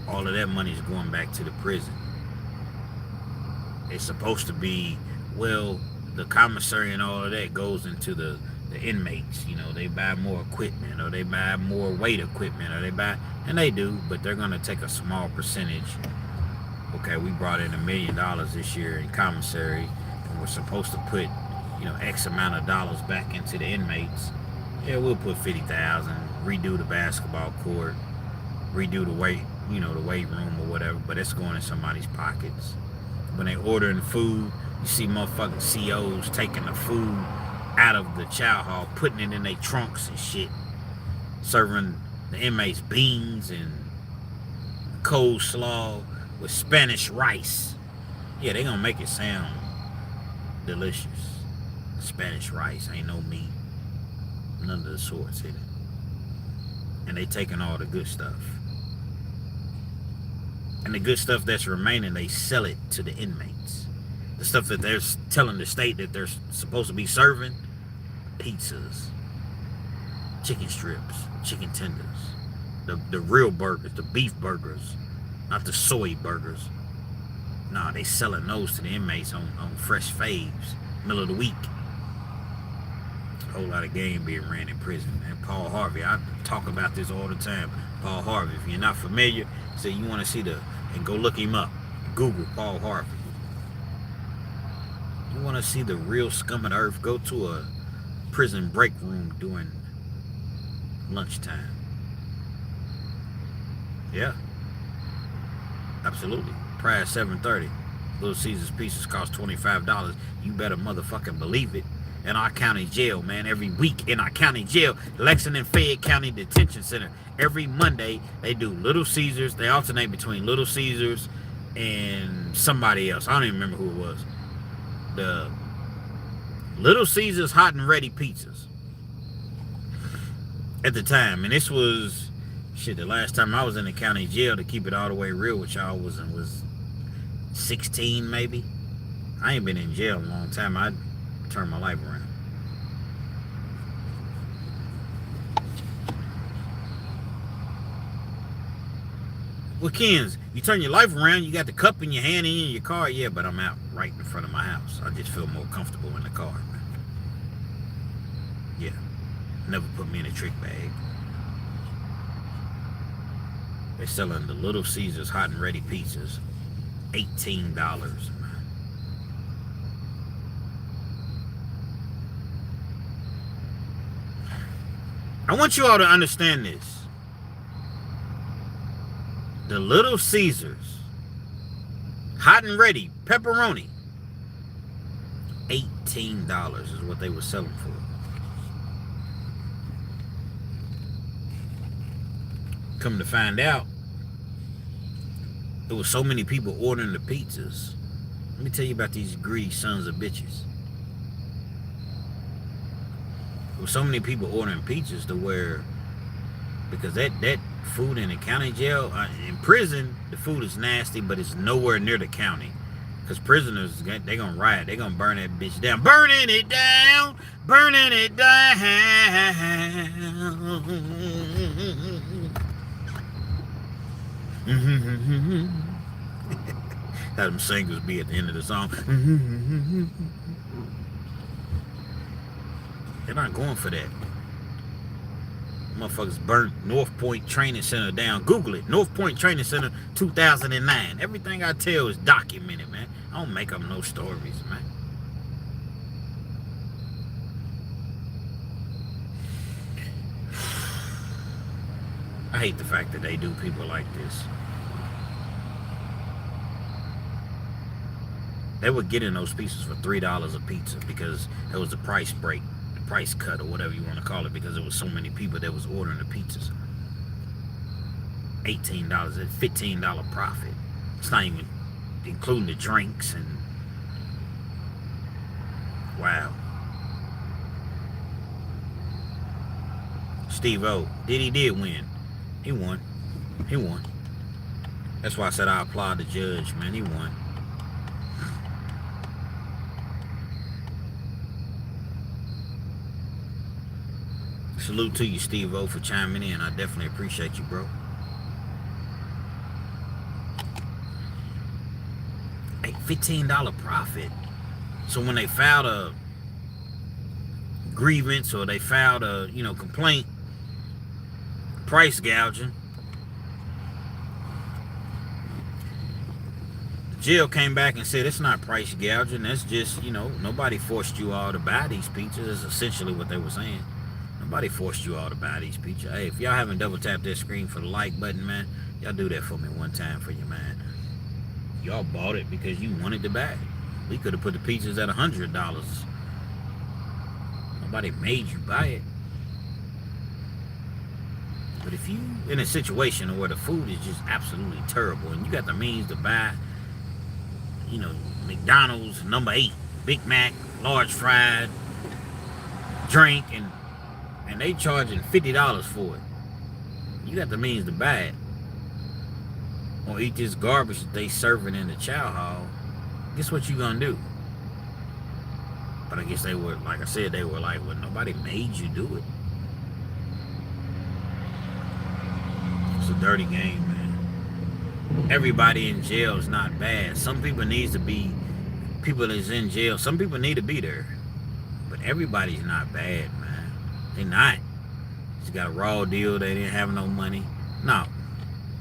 S1: All of that money is going back to the prison. It's supposed to be, the commissary and all of that goes into the inmates. They buy more equipment, or they buy more weight equipment, or and they do, but they're going to take a small percentage. Okay, we brought in $1 million this year in commissary, and we're supposed to put, X amount of dollars back into the inmates. Yeah, we'll put $50,000, redo the basketball court, redo the weight room or whatever, but it's going in somebody's pockets. When they ordering food, you see motherfucking COs taking the food out of the chow hall, putting it in their trunks and shit, serving the inmates beans and coleslaw with Spanish rice. Yeah, they gonna make it sound delicious. Spanish rice, ain't no meat, none of the sorts in it. And they taking all the good stuff. And the good stuff that's remaining, they sell it to the inmates. The stuff that they're telling the state that they're supposed to be serving, pizzas, chicken strips, chicken tenders, the real burgers, the beef burgers, not the soy burgers. Nah, they selling those to the inmates on fresh faves, middle of the week. A whole lot of game being ran in prison. And Paul Harvey, I talk about this all the time. Paul Harvey, if you're not familiar, say you want to see and go look him up. Google Paul Harvey. You want to see the real scum of the earth, go to a prison break room during lunchtime. Yeah. Absolutely. Price $7.30. Little Caesar's pieces cost $25. You better motherfucking believe it. In our county jail, man, every week in our county jail, Lexington Fayette County Detention Center, every Monday they do Little Caesars. They alternate between Little Caesars and somebody else. I don't even remember who it was. The Little Caesars hot and ready pizzas at the time, and this was Shit, the last time I was in the county jail, to keep it all the way real with y'all, was 16 maybe. I ain't been in jail in a long time. I turned my life around. Well, Kens, you turn your life around, you got the cup in your hand and in your car. Yeah, but I'm out right in front of my house. I just feel more comfortable in the car, man. Yeah. Never put me in a trick bag. They're selling the Little Caesars hot and ready pizzas. $18, man. I want you all to understand this. The Little Caesars hot and ready pepperoni, $18 is what they were selling for. Come to find out, there was so many people ordering the pizzas. Let me tell you about these greedy sons of bitches. There were so many people ordering pizzas to where, because that food in the county jail, in prison, the food is nasty, but it's nowhere near the county. Because prisoners, they gonna riot. They gonna burn that bitch down. Burning it down. Burning it down. How them singers be at the end of the song. They're not going for that. Motherfuckers burnt North Point Training Center down. Google it. North Point Training Center 2009. Everything I tell is documented, man. I don't make up no stories, man. I hate the fact that they do people like this. They were getting those pizzas for $3 a pizza because it was a price break, the price cut, or whatever you want to call it, because there was so many people that was ordering the pizzas. $18, a $15 profit. It's not even including the drinks and wow. Steve-O, Diddy did win. He won. He won. That's why I said I applaud the judge, man. He won. Salute to you, Steve-O, for chiming in. I definitely appreciate you, bro. Hey, $15 profit. So when they filed a grievance or they filed a, complaint, price gouging, the jail came back and said it's not price gouging. That's just, nobody forced you all to buy these pizzas. That's essentially what they were saying. Nobody forced you all to buy these pizzas. Hey, if y'all haven't double tapped that screen for the like button, man, y'all do that for me one time for you, man. Y'all bought it because you wanted to buy it. We could have put the pizzas at $100. Nobody made you buy it. But if you in a situation where the food is just absolutely terrible and you got the means to buy, McDonald's number 8, Big Mac, large fried, drink, and they charging $50 for it. You got the means to buy it. Or eat this garbage that they serving in the chow hall. Guess what you gonna do? But I guess they were, like I said, they were like, well, nobody made you do it. It's a dirty game, man. Everybody in jail is not bad. Some people needs to be, people that's in jail, some people need to be there. But everybody's not bad, man. They not. Just got a raw deal, they didn't have no money. No.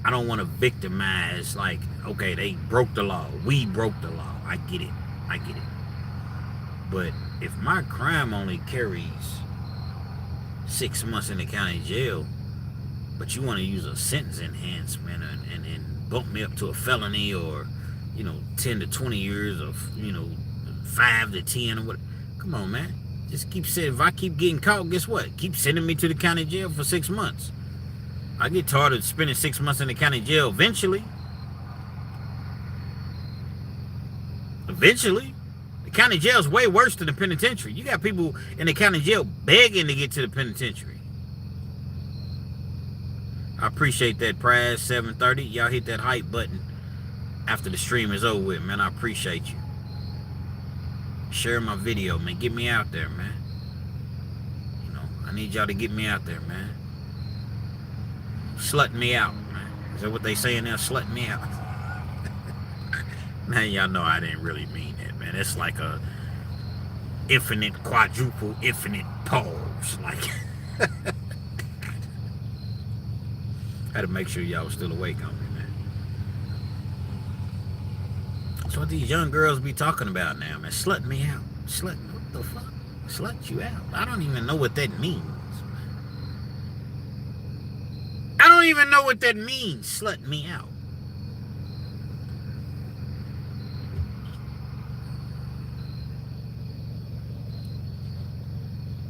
S1: I don't want to victimize, like, okay, they broke the law. We broke the law. I get it. But if my crime only carries 6 months in the county jail, but you want to use a sentence enhancement and bump me up to a felony or, 10 to 20 years of, 5 to 10 or what. Come on, man. Just keep saying, if I keep getting caught, guess what? Keep sending me to the county jail for 6 months. I get tired of spending 6 months in the county jail eventually. Eventually. The county jail is way worse than the penitentiary. You got people in the county jail begging to get to the penitentiary. I appreciate that, Prize 730. Y'all hit that hype button after the stream is over with, man. I appreciate you. Share my video, man. Get me out there, man. You know, I need y'all to get me out there, man. Slut me out, man. Is that what they saying now? Slut me out. Now y'all know I didn't really mean that, man. It's like a infinite, quadruple, infinite pause. Like, I had to make sure y'all was still awake on me, man. That's what these young girls be talking about now, man. Slut me out. Slut, what the fuck? Slut you out. I don't even know what that means. I don't even know what that means. Slut me out.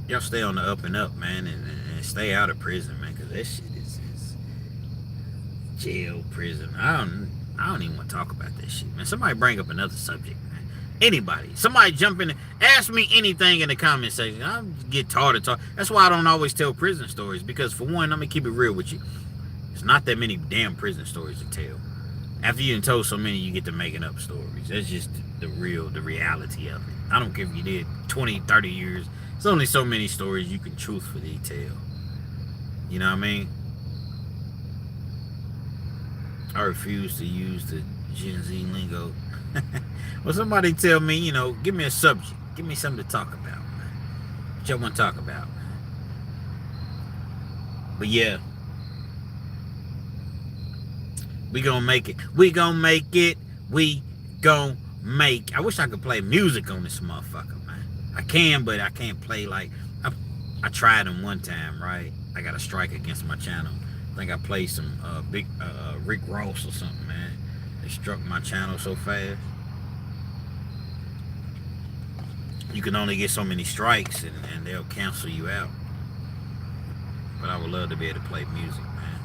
S1: Y'all stay on the up and up, man, and stay out of prison, man, because that shit is jail, prison. I don't even want to talk about that shit, man. Somebody bring up another subject, man. Anybody. Somebody jump in. Ask me anything in the comment section. I'll get tired of talk. That's why I don't always tell prison stories, because for one, I'm going to keep it real with you. There's not that many damn prison stories to tell. After you done told so many, you get to making up stories. That's just the reality of it. I don't care if you did 20, 30 years. There's only so many stories you can truthfully tell. You know what I mean? I refuse to use the Gen Z lingo. Well, somebody tell me, you know, give me a subject. Give me something to talk about, man. What y'all want to talk about, man? But yeah. We gonna make it. We gonna make it. We gonna make. I wish I could play music on this motherfucker, man. I can, but I can't play like. I tried them one time, right? I got a strike against my channel. I think I played some big Rick Ross or something, man. They struck my channel so fast. You can only get so many strikes, and they'll cancel you out. But I would love to be able to play music, man.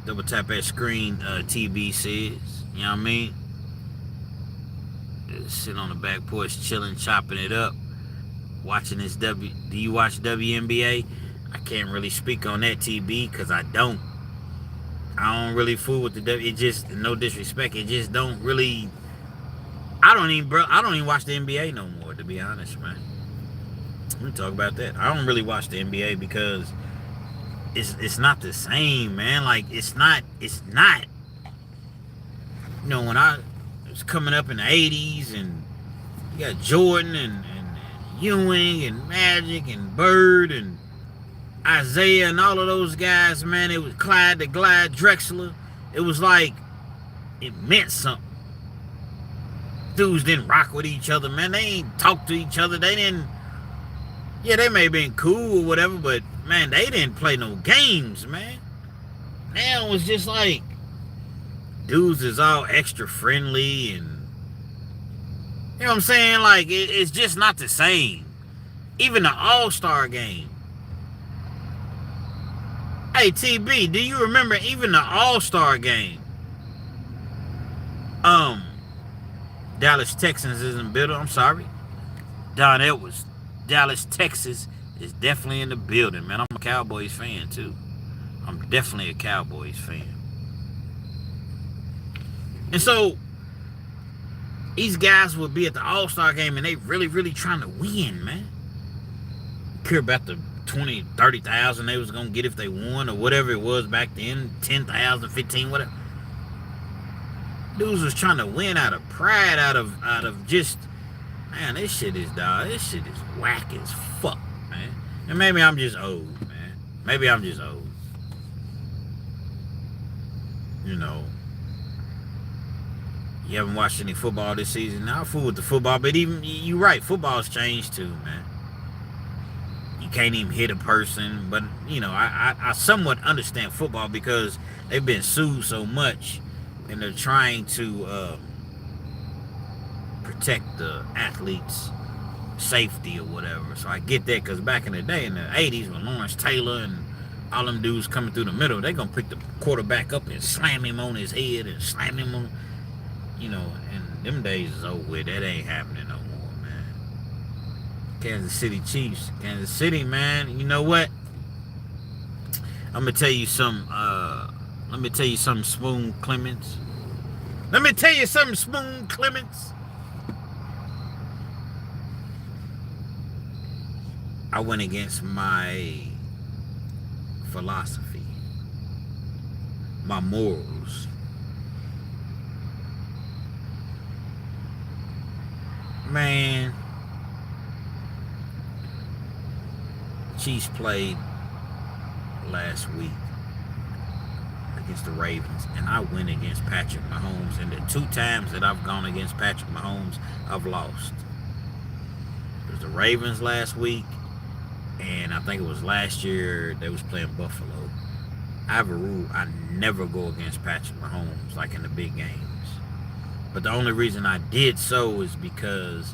S1: Double tap that screen, TB says. You know what I mean? Just sitting on the back porch, chilling, chopping it up, watching this Do you watch WNBA? I can't really speak on that, TB, because I don't really fool with the W. It just, no disrespect, it just don't really. I don't even watch the NBA no more, to be honest, man. Let me talk about that. I don't really watch the NBA because it's not the same, man. Like, it's not. You know, when I was coming up in the 80s, and you got Jordan and Ewing and Magic and Bird and Isaiah and all of those guys, man. It was Clyde the Glide Drexler. It was like, it meant something. Dudes didn't rock with each other, man. They ain't talk to each other. They didn't. Yeah, they may have been cool or whatever, but man, they didn't play no games, man. Now it's just like dudes is all extra friendly, and you know what I'm saying? Like, it's just not the same. Even the All-Star game. Hey, TB, do you remember even the All-Star game? Dallas Texans isn't bitter. I'm sorry. Don Edwards, Dallas, Texas is definitely in the building, man. I'm a Cowboys fan, too. I'm definitely a Cowboys fan. And so, these guys would be at the All-Star game, and they really, really trying to win, man. Care about the 20, 30,000 they was going to get if they won, or whatever it was back then, 10,000, 15, whatever. Dudes was trying to win out of pride, out of just, man, this shit is whack as fuck, man. And maybe I'm just old, man. Maybe I'm just old. You know, you haven't watched any football this season. Now I fool with the football, but even, you're right, football's changed too, man. You can't even hit a person, but, you know, I somewhat understand football because they've been sued so much, and they're trying to protect the athletes' safety or whatever. So I get that, because back in the day, in the 80s, when Lawrence Taylor and all them dudes coming through the middle, they gonna pick the quarterback up and slam him on his head and slam him on, you know, and them days is over with. That ain't happening no more, man. Kansas City Chiefs. Kansas City, man, you know what? I'm gonna tell you some. Let me tell you something, Spoon Clemens. Let me tell you something, Spoon Clemens. I went against my philosophy, my morals. Man, Chiefs played last week against the Ravens, and I went against Patrick Mahomes, and the 2 times that I've gone against Patrick Mahomes, I've lost. It was the Ravens last week, and I think it was last year they was playing Buffalo. I have a rule, I never go against Patrick Mahomes like in the big games. But the only reason I did so is because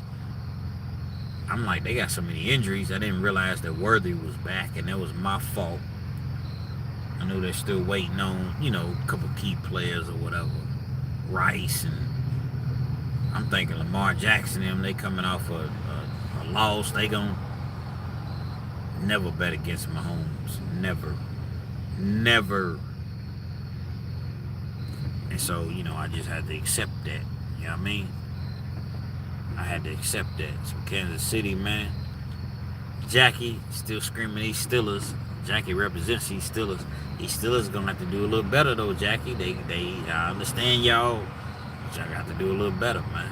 S1: I'm like, they got so many injuries. I didn't realize that Worthy was back, and that was my fault. I know they're still waiting on, a couple key players or whatever. Rice, and I'm thinking Lamar Jackson, they coming off a loss. They gonna never bet against Mahomes. Never. Never. And so, I just had to accept that. You know what I mean? I had to accept that. So Kansas City, man. Jackie still screaming these Steelers. Jackie represents these Steelers. These Steelers gonna have to do a little better though, Jackie. I understand y'all, but y'all got to do a little better, man.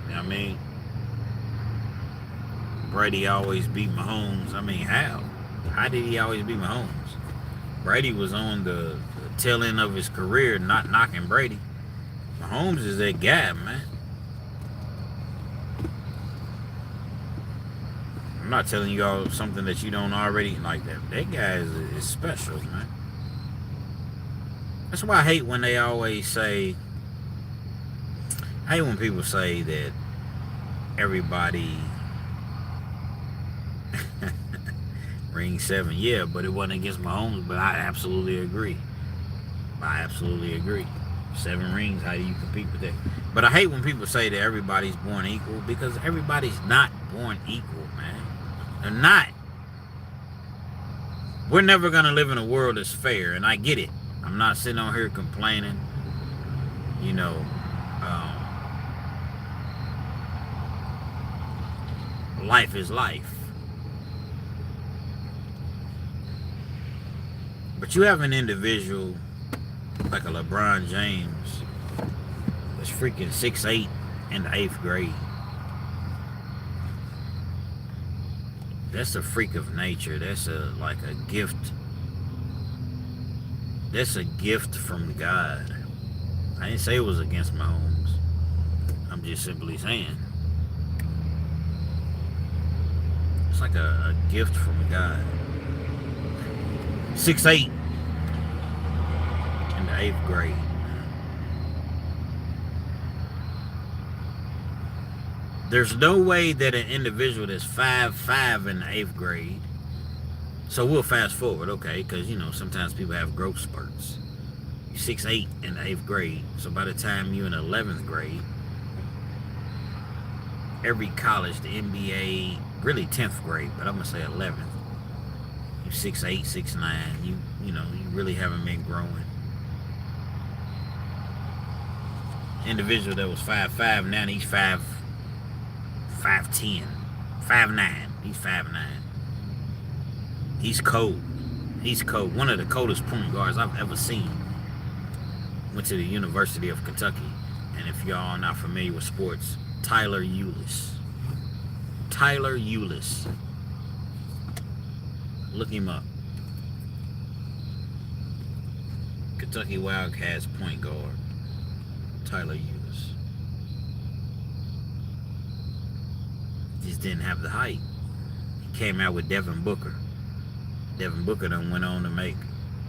S1: You know what I mean? Brady always beat Mahomes. I mean, how? How did he always beat Mahomes? Brady was on the tail end of his career, not knocking Brady. Mahomes is that guy, man. I'm not telling you all something that you don't already like. That guy is special, man. That's why I hate when they always say, I hate when people say that everybody ring 7, yeah, but it wasn't against Mahomes. But I absolutely agree. 7 rings, how do you compete with that? But I hate when people say that everybody's born equal, because everybody's not born equal, man. They're not. We're never going to live in a world that's fair, and I get it. I'm not sitting on here complaining. Life is life. But you have an individual like a LeBron James that's freaking 6'8" in the 8th grade. That's a freak of nature. That's like a gift. That's a gift from God. I didn't say it was against Mahomes. I'm just simply saying. It's like a gift from God. 6'8" in the 8th grade. There's no way that an individual that's 5'5" in the 8th grade. So we'll fast forward, okay? Because, sometimes people have growth spurts. You're 6'8" in the 8th grade. So by the time you're in 11th grade, every college, the NBA, really 10th grade, but I'm going to say 11th. You're 6'8", 6'9". You really haven't been growing. Individual that was 5'5", now he's 5'10", 5'9". He's 5'9". He's cold. He's cold. One of the coldest point guards I've ever seen. Went to the University of Kentucky. And if y'all are not familiar with sports, Tyler Ulis. Tyler Ulis. Look him up. Kentucky Wildcats point guard. Tyler Ulis. Just didn't have the height. He came out with Devin Booker. Devin Booker done went on to make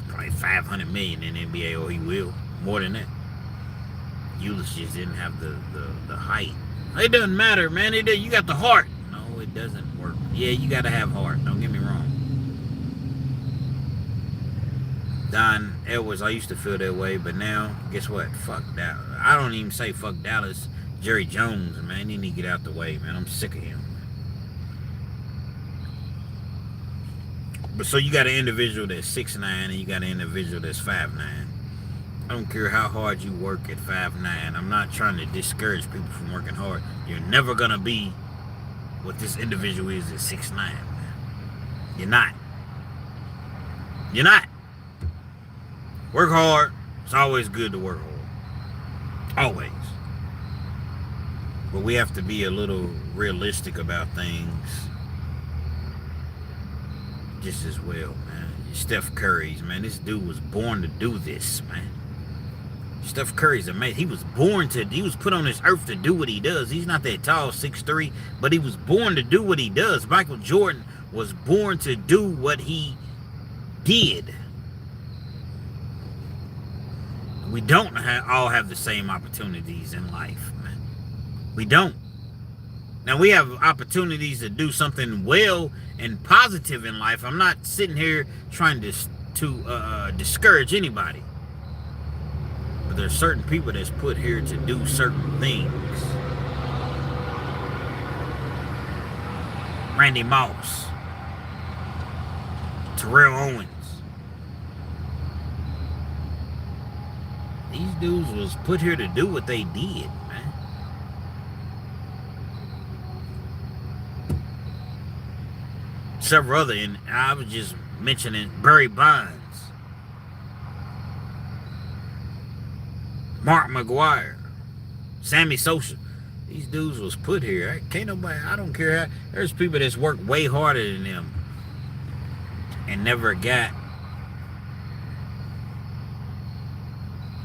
S1: probably $500 million in the NBA, or he will. More than that. Ulis just didn't have the height. It doesn't matter, man. You got the heart. No, it doesn't work. Yeah, you got to have heart. Don't get me wrong. Don Edwards, I used to feel that way, but now, guess what? Fuck Dallas. I don't even say fuck Dallas. Jerry Jones, man, he need to get out the way, man. I'm sick of him. But so you got an individual that's 6'9" and you got an individual that's 5'9". I don't care how hard you work at 5'9". I'm not trying to discourage people from working hard. You're never gonna be what this individual is at 6'9". Man. You're not. You're not. Work hard. It's always good to work hard. Always. But we have to be a little realistic about things just as well, man. Steph Curry's, man. This dude was born to do this, man. Steph Curry's amazing. He was put on this earth to do what he does. He's not that tall, 6'3", but he was born to do what he does. Michael Jordan was born to do what he did. We don't all have the same opportunities in life, man. We don't. Now, we have opportunities to do something well and positive in life. I'm not sitting here trying to discourage anybody. But there's certain people that's put here to do certain things. Randy Moss. Terrell Owens. These dudes was put here to do what they did, man. Several other, and I was just mentioning Barry Bonds, Mark McGuire, Sammy Sosa. These dudes was put here. Can't nobody, I don't care how, there's people that's worked way harder than them and never got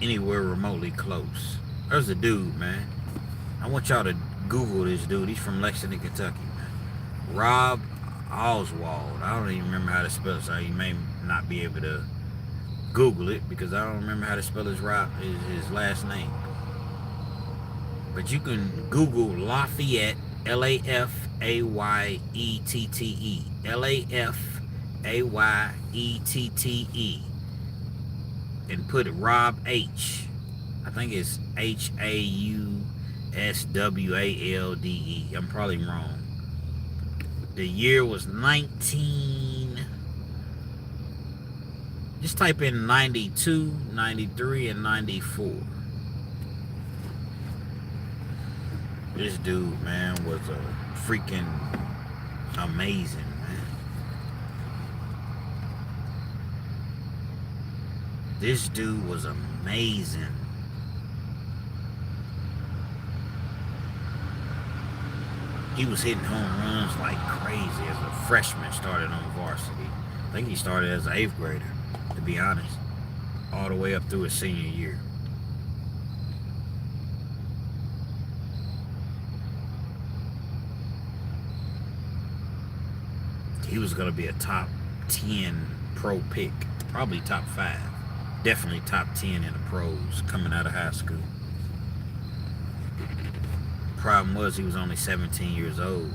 S1: anywhere remotely close. There's a dude, man. I want y'all to Google this dude. He's from Lexington, Kentucky, man. Rob Oswald. I don't even remember how to spell it, so you may not be able to Google it because I don't remember how to spell his last name. But you can Google Lafayette, L-A-F-A-Y-E-T-T-E. L-A-F-A-Y-E-T-T-E. And put Rob H. I think it's H-A-U-S-W-A-L-D-E. I'm probably wrong. The year was 19. Just type in 92, 93, and 94. This dude, man, was a freaking amazing, man. This dude was amazing. He was hitting home runs like crazy as a freshman, started on varsity. I think he started as an 8th grader, to be honest, all the way up through his senior year. He was going to be a top 10 pro pick, probably top 5. Definitely top 10 in the pros coming out of high school. Problem was he was only 17 years old.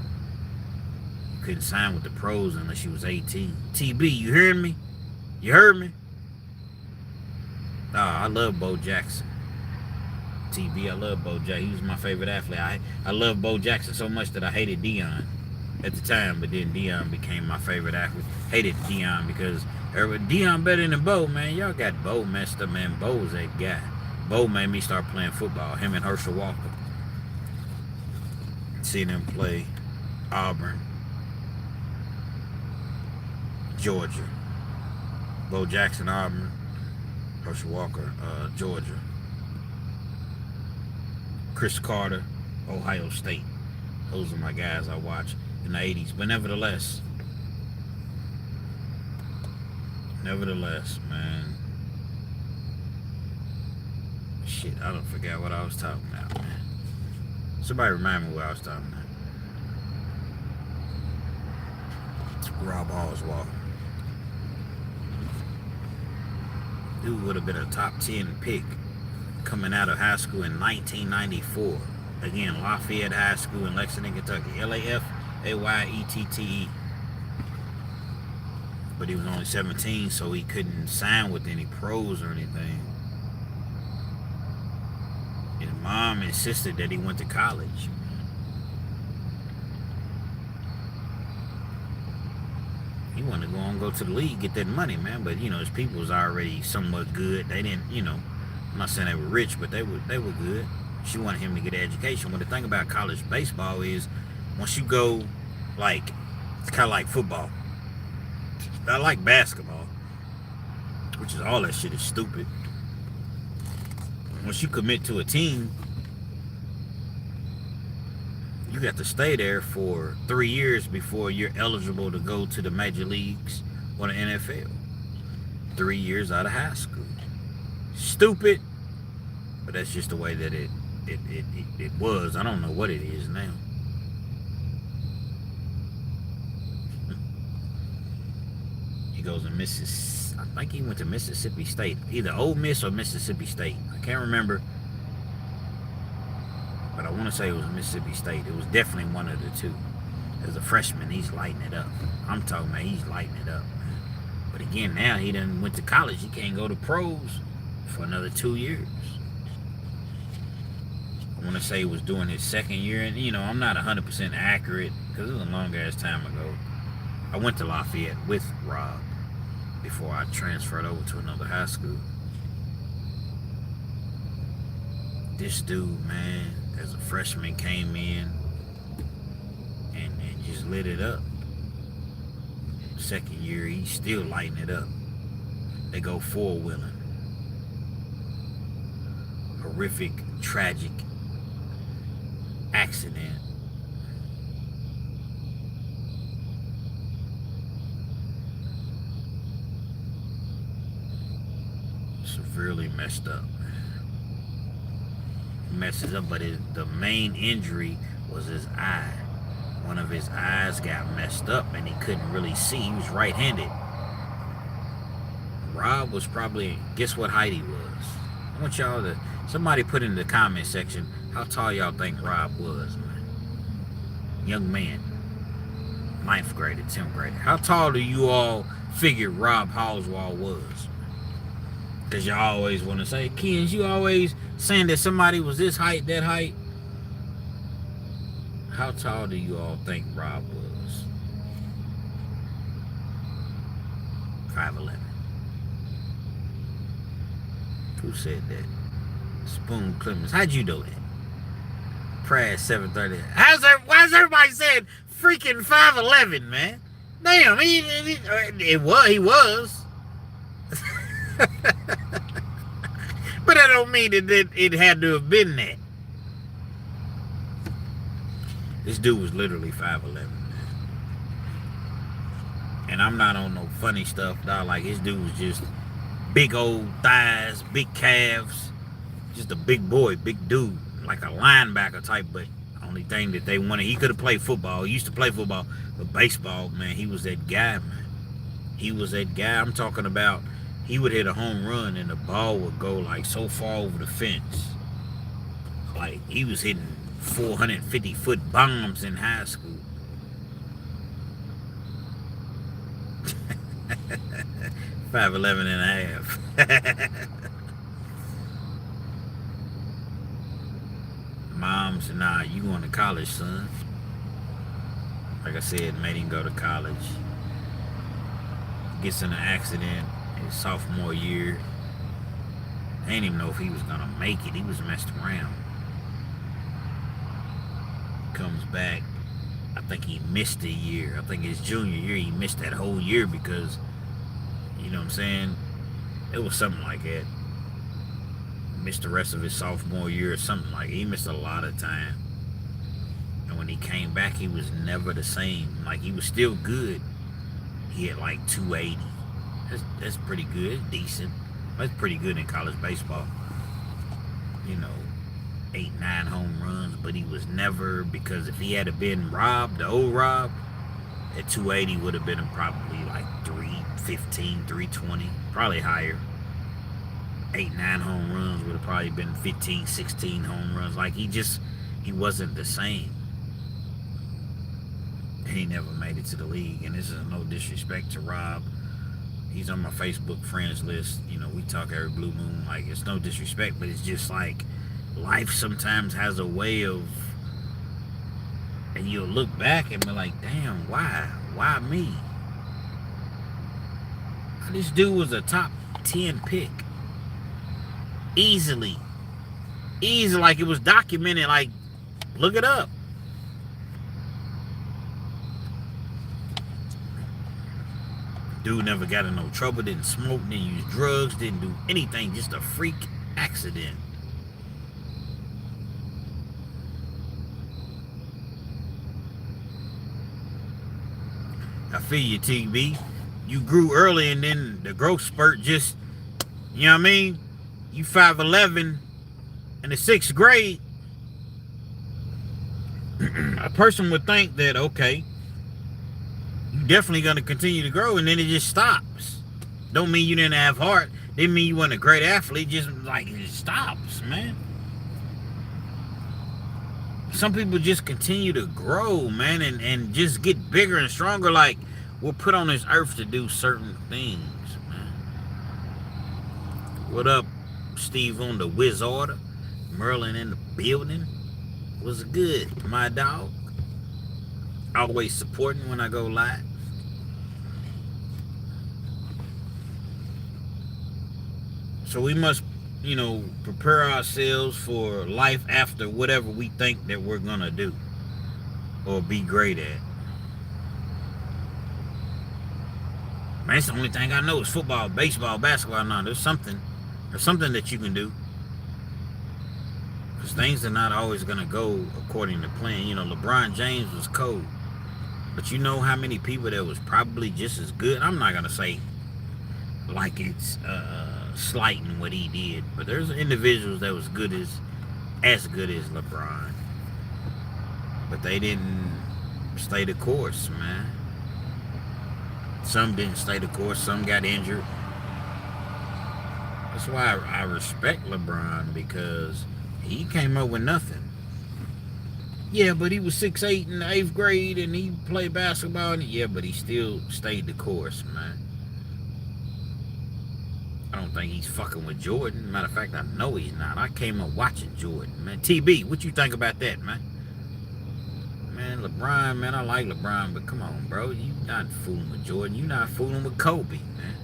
S1: You couldn't sign with the pros unless you was 18. TB, you heard me? You heard me? Oh, I love Bo Jackson. TB, I love Bo Jackson. He was my favorite athlete. I love Bo Jackson so much that I hated Deion at the time, but then Deion became my favorite athlete. Hated Deion because Deion better than Bo, man. Y'all got Bo messed up, man. Bo was that guy. Bo made me start playing football. Him and Herschel Walker. Seen him play Auburn, Georgia. Bo Jackson, Auburn. Herschel Walker, Georgia. Chris Carter, Ohio State. Those are my guys I watched in the 80s. But nevertheless, man. Shit, I don't forget what I was talking about, man. Somebody remind me what I was talking about. Rob Oswald. Dude would have been a top 10 pick coming out of high school in 1994. Again, Lafayette High School in Lexington, Kentucky. L-A-F-A-Y-E-T-T-E. But he was only 17, so he couldn't sign with any pros or anything. His mom insisted that he went to college. He wanted to go to the league, get that money, man. But his people was already somewhat good. They didn't, I'm not saying they were rich, but they were good. She wanted him to get an education. But the thing about college baseball is, once you go, like, it's kind of like football. I like basketball, which is all that shit is stupid. Once you commit to a team, you got to stay there for 3 years before you're eligible to go to the major leagues or the NFL. 3 years out of high school. Stupid, but that's just the way that it was. I don't know what it is now. He goes to Mississippi. I think he went to Mississippi State, either Ole Miss or Mississippi State. I can't remember, but I want to say it was Mississippi State. It was definitely one of the two. As a freshman, he's lighting it up. I'm talking about he's lighting it up. But again, now he done went to college. He can't go to pros for another 2 years. I want to say he was doing his second year, and I'm not 100% accurate because it was a long ass time ago. I went to Lafayette with Rob before I transferred over to another high school. This dude, man, as a freshman came in and just lit it up. Second year, he's still lighting it up. They go four-wheeling. Horrific, tragic accident. Severely messed up. Messes up, but the main injury was his eye. One of his eyes got messed up and he couldn't really see. He was right-handed. Rob was probably, guess what height he was? I want y'all to, somebody put in the comment section how tall y'all think Rob was, man. Young man. 9th grader, 10th grader. How tall do you all figure Rob Halswall was? Because you always want to say, kids, you always saying that somebody was this height, that height. How tall do you all think Rob was? 5'11". Who said that? Spoon Clemens. How'd you know that? Prad 730. Why's everybody saying freaking 5'11", man? Damn, he was. But that don't mean that it had to have been that. This dude was literally 5'11", man. And I'm not on no funny stuff, dog. Like, his dude was just big old thighs, big calves. Just a big boy, big dude. Like a linebacker type, but only thing that they wanted, he could have played football. He used to play football, but baseball, man, he was that guy, man. He was that guy. I'm talking about, he would hit a home run and the ball would go like so far over the fence. Like, he was hitting 450-foot bombs in high school. 5'11" and a half. Mom said, nah, you going to college, son. Like I said, made him go to college. Gets in an accident his sophomore year. I didn't even know if he was going to make it. He was messed around. Comes back. I think he missed a year. I think his junior year, he missed that whole year because, you know what I'm saying? It was something like that. Missed the rest of his sophomore year or something like that. He missed a lot of time. And when he came back, he was never the same. Like, he was still good. He had like 280. That's pretty good. It's decent. That's pretty good in college baseball. You know, 8, 9 home runs, but he was never, because if he had been Rob, the old Rob, at 280 would have been probably like 315, 320, probably higher. 8, 9 home runs would have probably been 15, 16 home runs. Like, he wasn't the same. He never made it to the league, and this is no disrespect to Rob. He's on my Facebook friends list. You know, we talk every blue moon. Like, it's no disrespect, but it's just like life sometimes has a way of, and you'll look back and be like, damn, why me? This dude was a top 10 pick. Easily. Easy, like it was documented. Like, look it up. Dude never got in no trouble, didn't smoke, didn't use drugs, didn't do anything. Just a freak accident. I feel you, TB. You grew early and then the growth spurt just, you know what I mean? You 5'11" in the 6th grade. A person would think that, okay, you're definitely going to continue to grow, and then it just stops. Don't mean you didn't have heart. Didn't mean you weren't a great athlete. Just like it just stops, man. Some people just continue to grow, man, and just get bigger and stronger. Like, we're put on this earth to do certain things, man. What up, Steve on the Wizard? Merlin in the building. Was good, my dog. Always supporting when I go live. So we must, you know, prepare ourselves for life after whatever we think that we're gonna do or be great at. Man, that's the only thing I know is football, baseball, basketball. No, there's something that you can do. Because things are not always gonna go according to plan. You know, LeBron James was cold. But you know how many people that was probably just as good? I'm not gonna say like it's slighting what he did, but there's individuals that was as good as LeBron, but they didn't stay the course, man. Some didn't stay the course. Some got injured. That's why I respect LeBron, because he came up with nothing. Yeah, but he was 6'8" in the 8th grade and he played basketball. Yeah, but he still stayed the course, man. I don't think he's fucking with Jordan. Matter of fact, I know he's not. I came up watching Jordan, man. TB, what you think about that, man? Man, LeBron, man, I like LeBron, but come on, bro. You not fooling with Jordan. You not fooling with Kobe, man.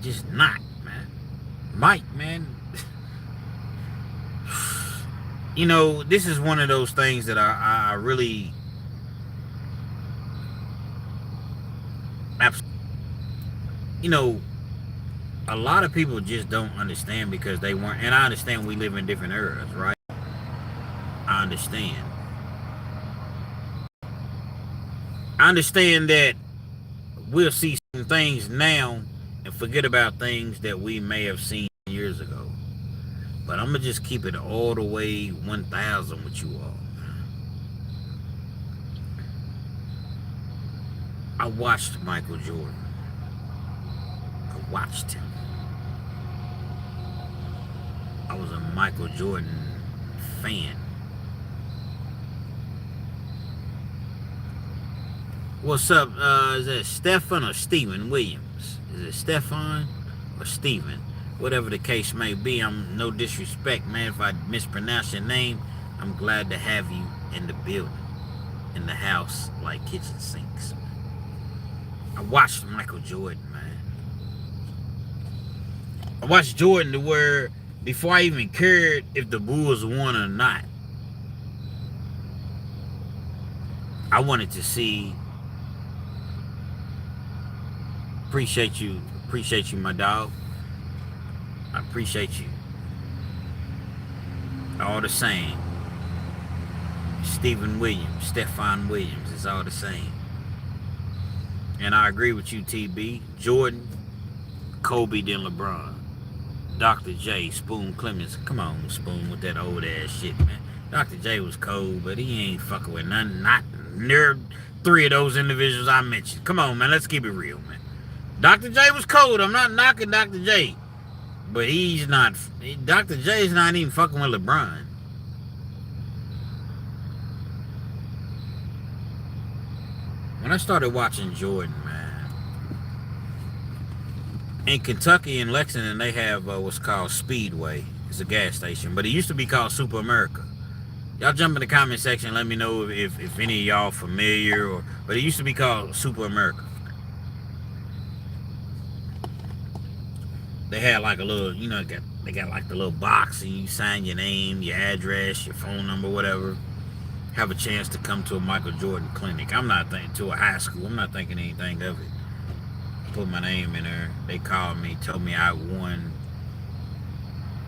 S1: Just not, man. Mike, man. You know, this is one of those things that I really, you know, a lot of people just don't understand because they weren't, and I understand we live in different eras, right? I understand. I understand that we'll see some things now and forget about things that we may have seen years ago. But I'm going to just keep it all the way 1,000 with you all. I watched Michael Jordan. I watched him. I was a Michael Jordan fan. What's up? Is that Stefan or Steven Williams? Is it Stefan or Steven? Whatever the case may be, I'm no disrespect, man. If I mispronounce your name, I'm glad to have you in the building, in the house, like kitchen sinks. I watched Michael Jordan, man. I watched Jordan to where, before I even cared if the Bulls won or not, I wanted to see. Appreciate you, my dog. I appreciate you. All the same. Stephen Williams, Stefan Williams, it's all the same. And I agree with you, TB. Jordan, Kobe, then LeBron. Dr. J, Spoon Clemens. Come on, Spoon, with that old ass shit, man. Dr. J was cold, but he ain't fucking with none. Not near 3 of those individuals I mentioned. Come on, man, let's keep it real, man. Dr. J was cold. I'm not knocking Dr. J. But he's not, Dr. J's not even fucking with LeBron. When I started watching Jordan, man, in Kentucky and Lexington, they have what's called Speedway. It's a gas station, but it used to be called Super America. Y'all jump in the comment section and let me know if any of y'all familiar, but it used to be called Super America. they had like a little, they got like the little box, and you sign your name, your address, your phone number, whatever. Have a chance to come to a Michael Jordan clinic. I'm not thinking to a high school. I'm not thinking anything of it. Put my name in there. They called me, told me I won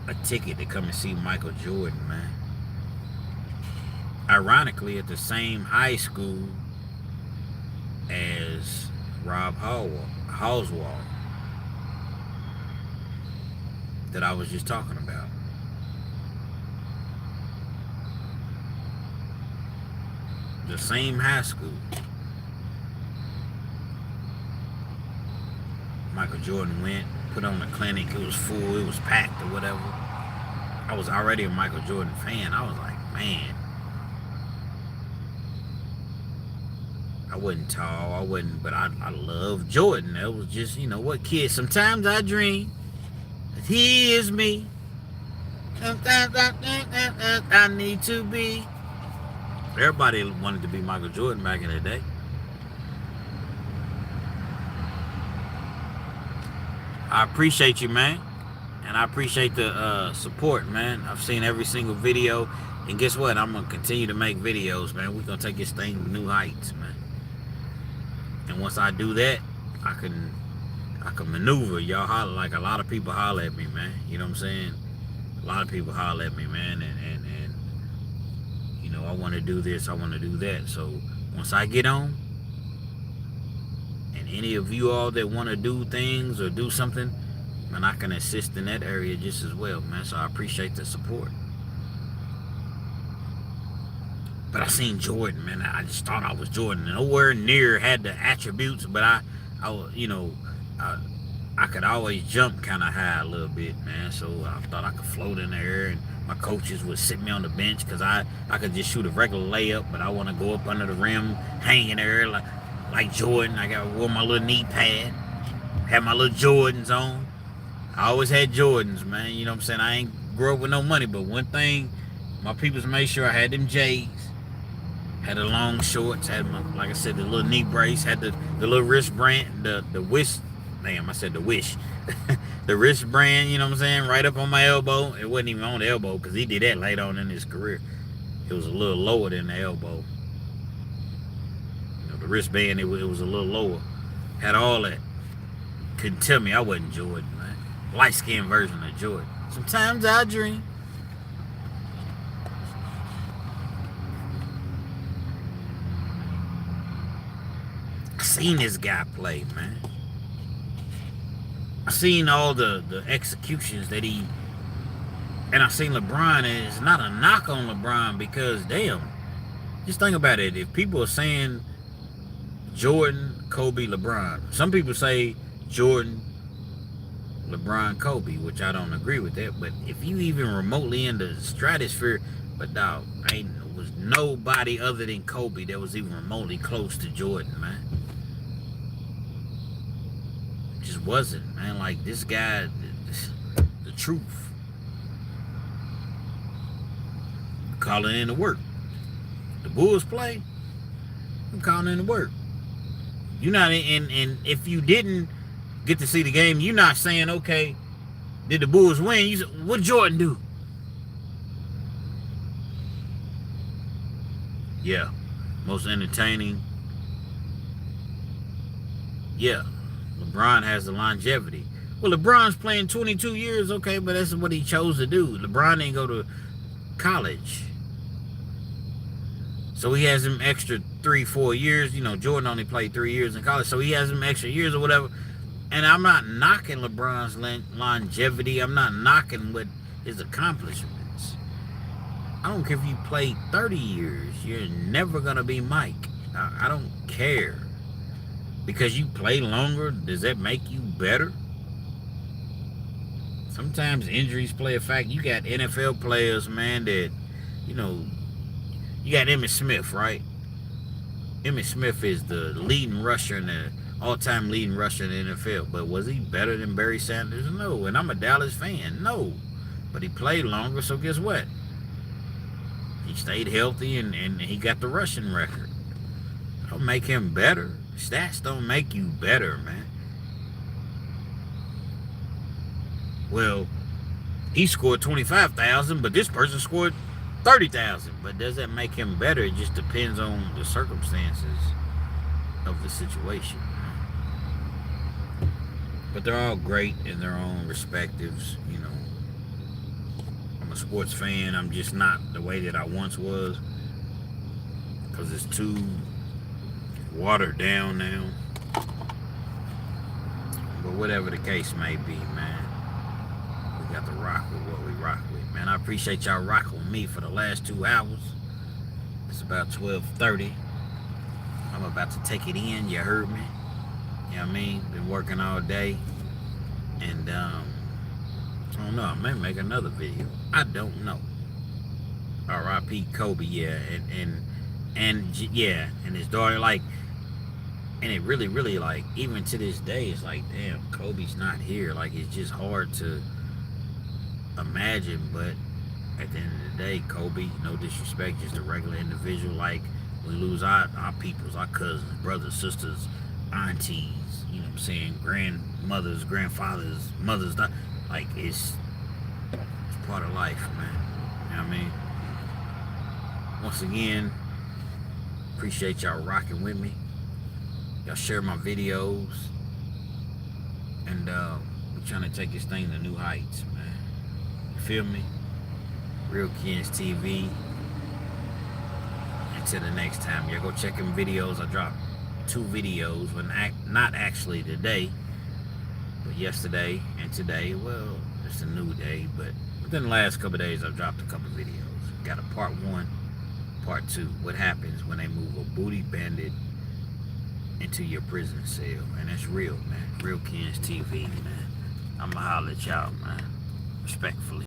S1: a ticket to come and see Michael Jordan, man. Ironically, at the same high school as Rob Halswall that I was just talking about. The same high school. Michael Jordan went, put on the clinic. It was full, it was packed or whatever. I was already a Michael Jordan fan. I was like, man. I wasn't tall, but I love Jordan. That was just, what kid. Sometimes I dream that he is me. Sometimes I need to be. Everybody wanted to be Michael Jordan back in the day. I appreciate you, man. And I appreciate the support, man. I've seen every single video. And guess what? I'm going to continue to make videos, man. We're going to take this thing to new heights, man. And once I do that, I can maneuver. Y'all holler, like a lot of people holler at me, man. You know what I'm saying? A lot of people holler at me, man. And I want to do this, I want to do that. So once I get on, and any of you all that want to do things or do something, man, I can assist in that area just as well, man. So I appreciate the support. But I seen Jordan, man. I just thought I was Jordan. Nowhere near had the attributes, but I could always jump kind of high a little bit, man. So I thought I could float in the air, and my coaches would sit me on the bench because I could just shoot a regular layup, but I want to go up under the rim, hang in there like Jordan. I wore my little knee pad, had my little Jordans on. I always had Jordans, man. You know what I'm saying? I ain't grew up with no money, but one thing, my peoples made sure I had them J's. Had the long shorts, had my, like I said, the little knee brace, had the little wristband, the wish. Damn, I said the wish. The wristband, you know what I'm saying, right up on my elbow. It wasn't even on the elbow because he did that later on in his career. It was a little lower than the elbow. The wristband, it was a little lower. Had all that. Couldn't tell me I wasn't Jordan, man. Light-skinned version of Jordan. Sometimes I dream. I seen this guy play, man. I seen all the executions that he, and I seen LeBron, and it's not a knock on LeBron because, damn, just think about it. If people are saying Jordan, Kobe, LeBron, some people say Jordan, LeBron, Kobe, which I don't agree with that, but if you even remotely in the stratosphere, but dog, was nobody other than Kobe that was even remotely close to Jordan, man. Just wasn't, man. Like, this guy, the truth. Calling in to work. The Bulls play, I'm calling in to work. You're not, and if you didn't get to see the game, you're not saying, okay, did the Bulls win? You said, what Jordan do? Yeah, most entertaining. Yeah, LeBron has the longevity. Well, LeBron's playing 22 years, okay, but that's what he chose to do. LeBron didn't go to college. So he has him extra 3-4 years. You know, Jordan only played 3 years in college, so he has him extra years or whatever. And I'm not knocking LeBron's longevity. I'm not knocking what his accomplishments. I don't care if you played 30 years. You're never going to be Mike. I don't care. Because you play longer, does that make you better? Sometimes injuries play a fact. You got NFL players, man, that, you know, you got Emmitt Smith, right? Emmitt Smith is the leading rusher in the all-time leading rusher in the NFL. But was he better than Barry Sanders? No. And I'm a Dallas fan. No. But he played longer, so guess what? He stayed healthy and he got the rushing record. Don't make him better. Stats don't make you better, man. Well, he scored 25,000, but this person scored 30,000. But does that make him better? It just depends on the circumstances of the situation. But they're all great in their own respectives. You know, I'm a sports fan. I'm just not the way that I once was, because it's too watered down now. But whatever the case may be, man, we got to rock with what we rock with, man. I appreciate y'all rocking with me for the last 2 hours. It's about 12:30. I'm about to take it in. You heard me. You know what I mean? Been working all day. And I don't know, I may make another video. I don't know. R.I.P. Kobe, yeah. And yeah, and his daughter, like, and it really, like, even to this day, it's like, damn, Kobe's not here. Like, it's just hard to imagine. But at the end of the day, Kobe, no disrespect, just a regular individual. Like, we lose our peoples, our cousins, brothers, sisters, aunties, you know what I'm saying, grandmothers, grandfathers, mothers. Like, it's part of life, man. You know what I mean? Once again, appreciate y'all rocking with me. Y'all share my videos. And we're trying to take this thing to new heights, man. You feel me? Real Kids TV. Until the next time, y'all go check them videos. I dropped 2 videos, but not actually today, but yesterday and today. Well, it's a new day, but within the last couple of days, I've dropped a couple videos. Got a part 1, part 2. What happens when they move a booty bandit into your prison cell? And that's real, man. Real Kids TV, man. I'ma holler at y'all, man. Respectfully.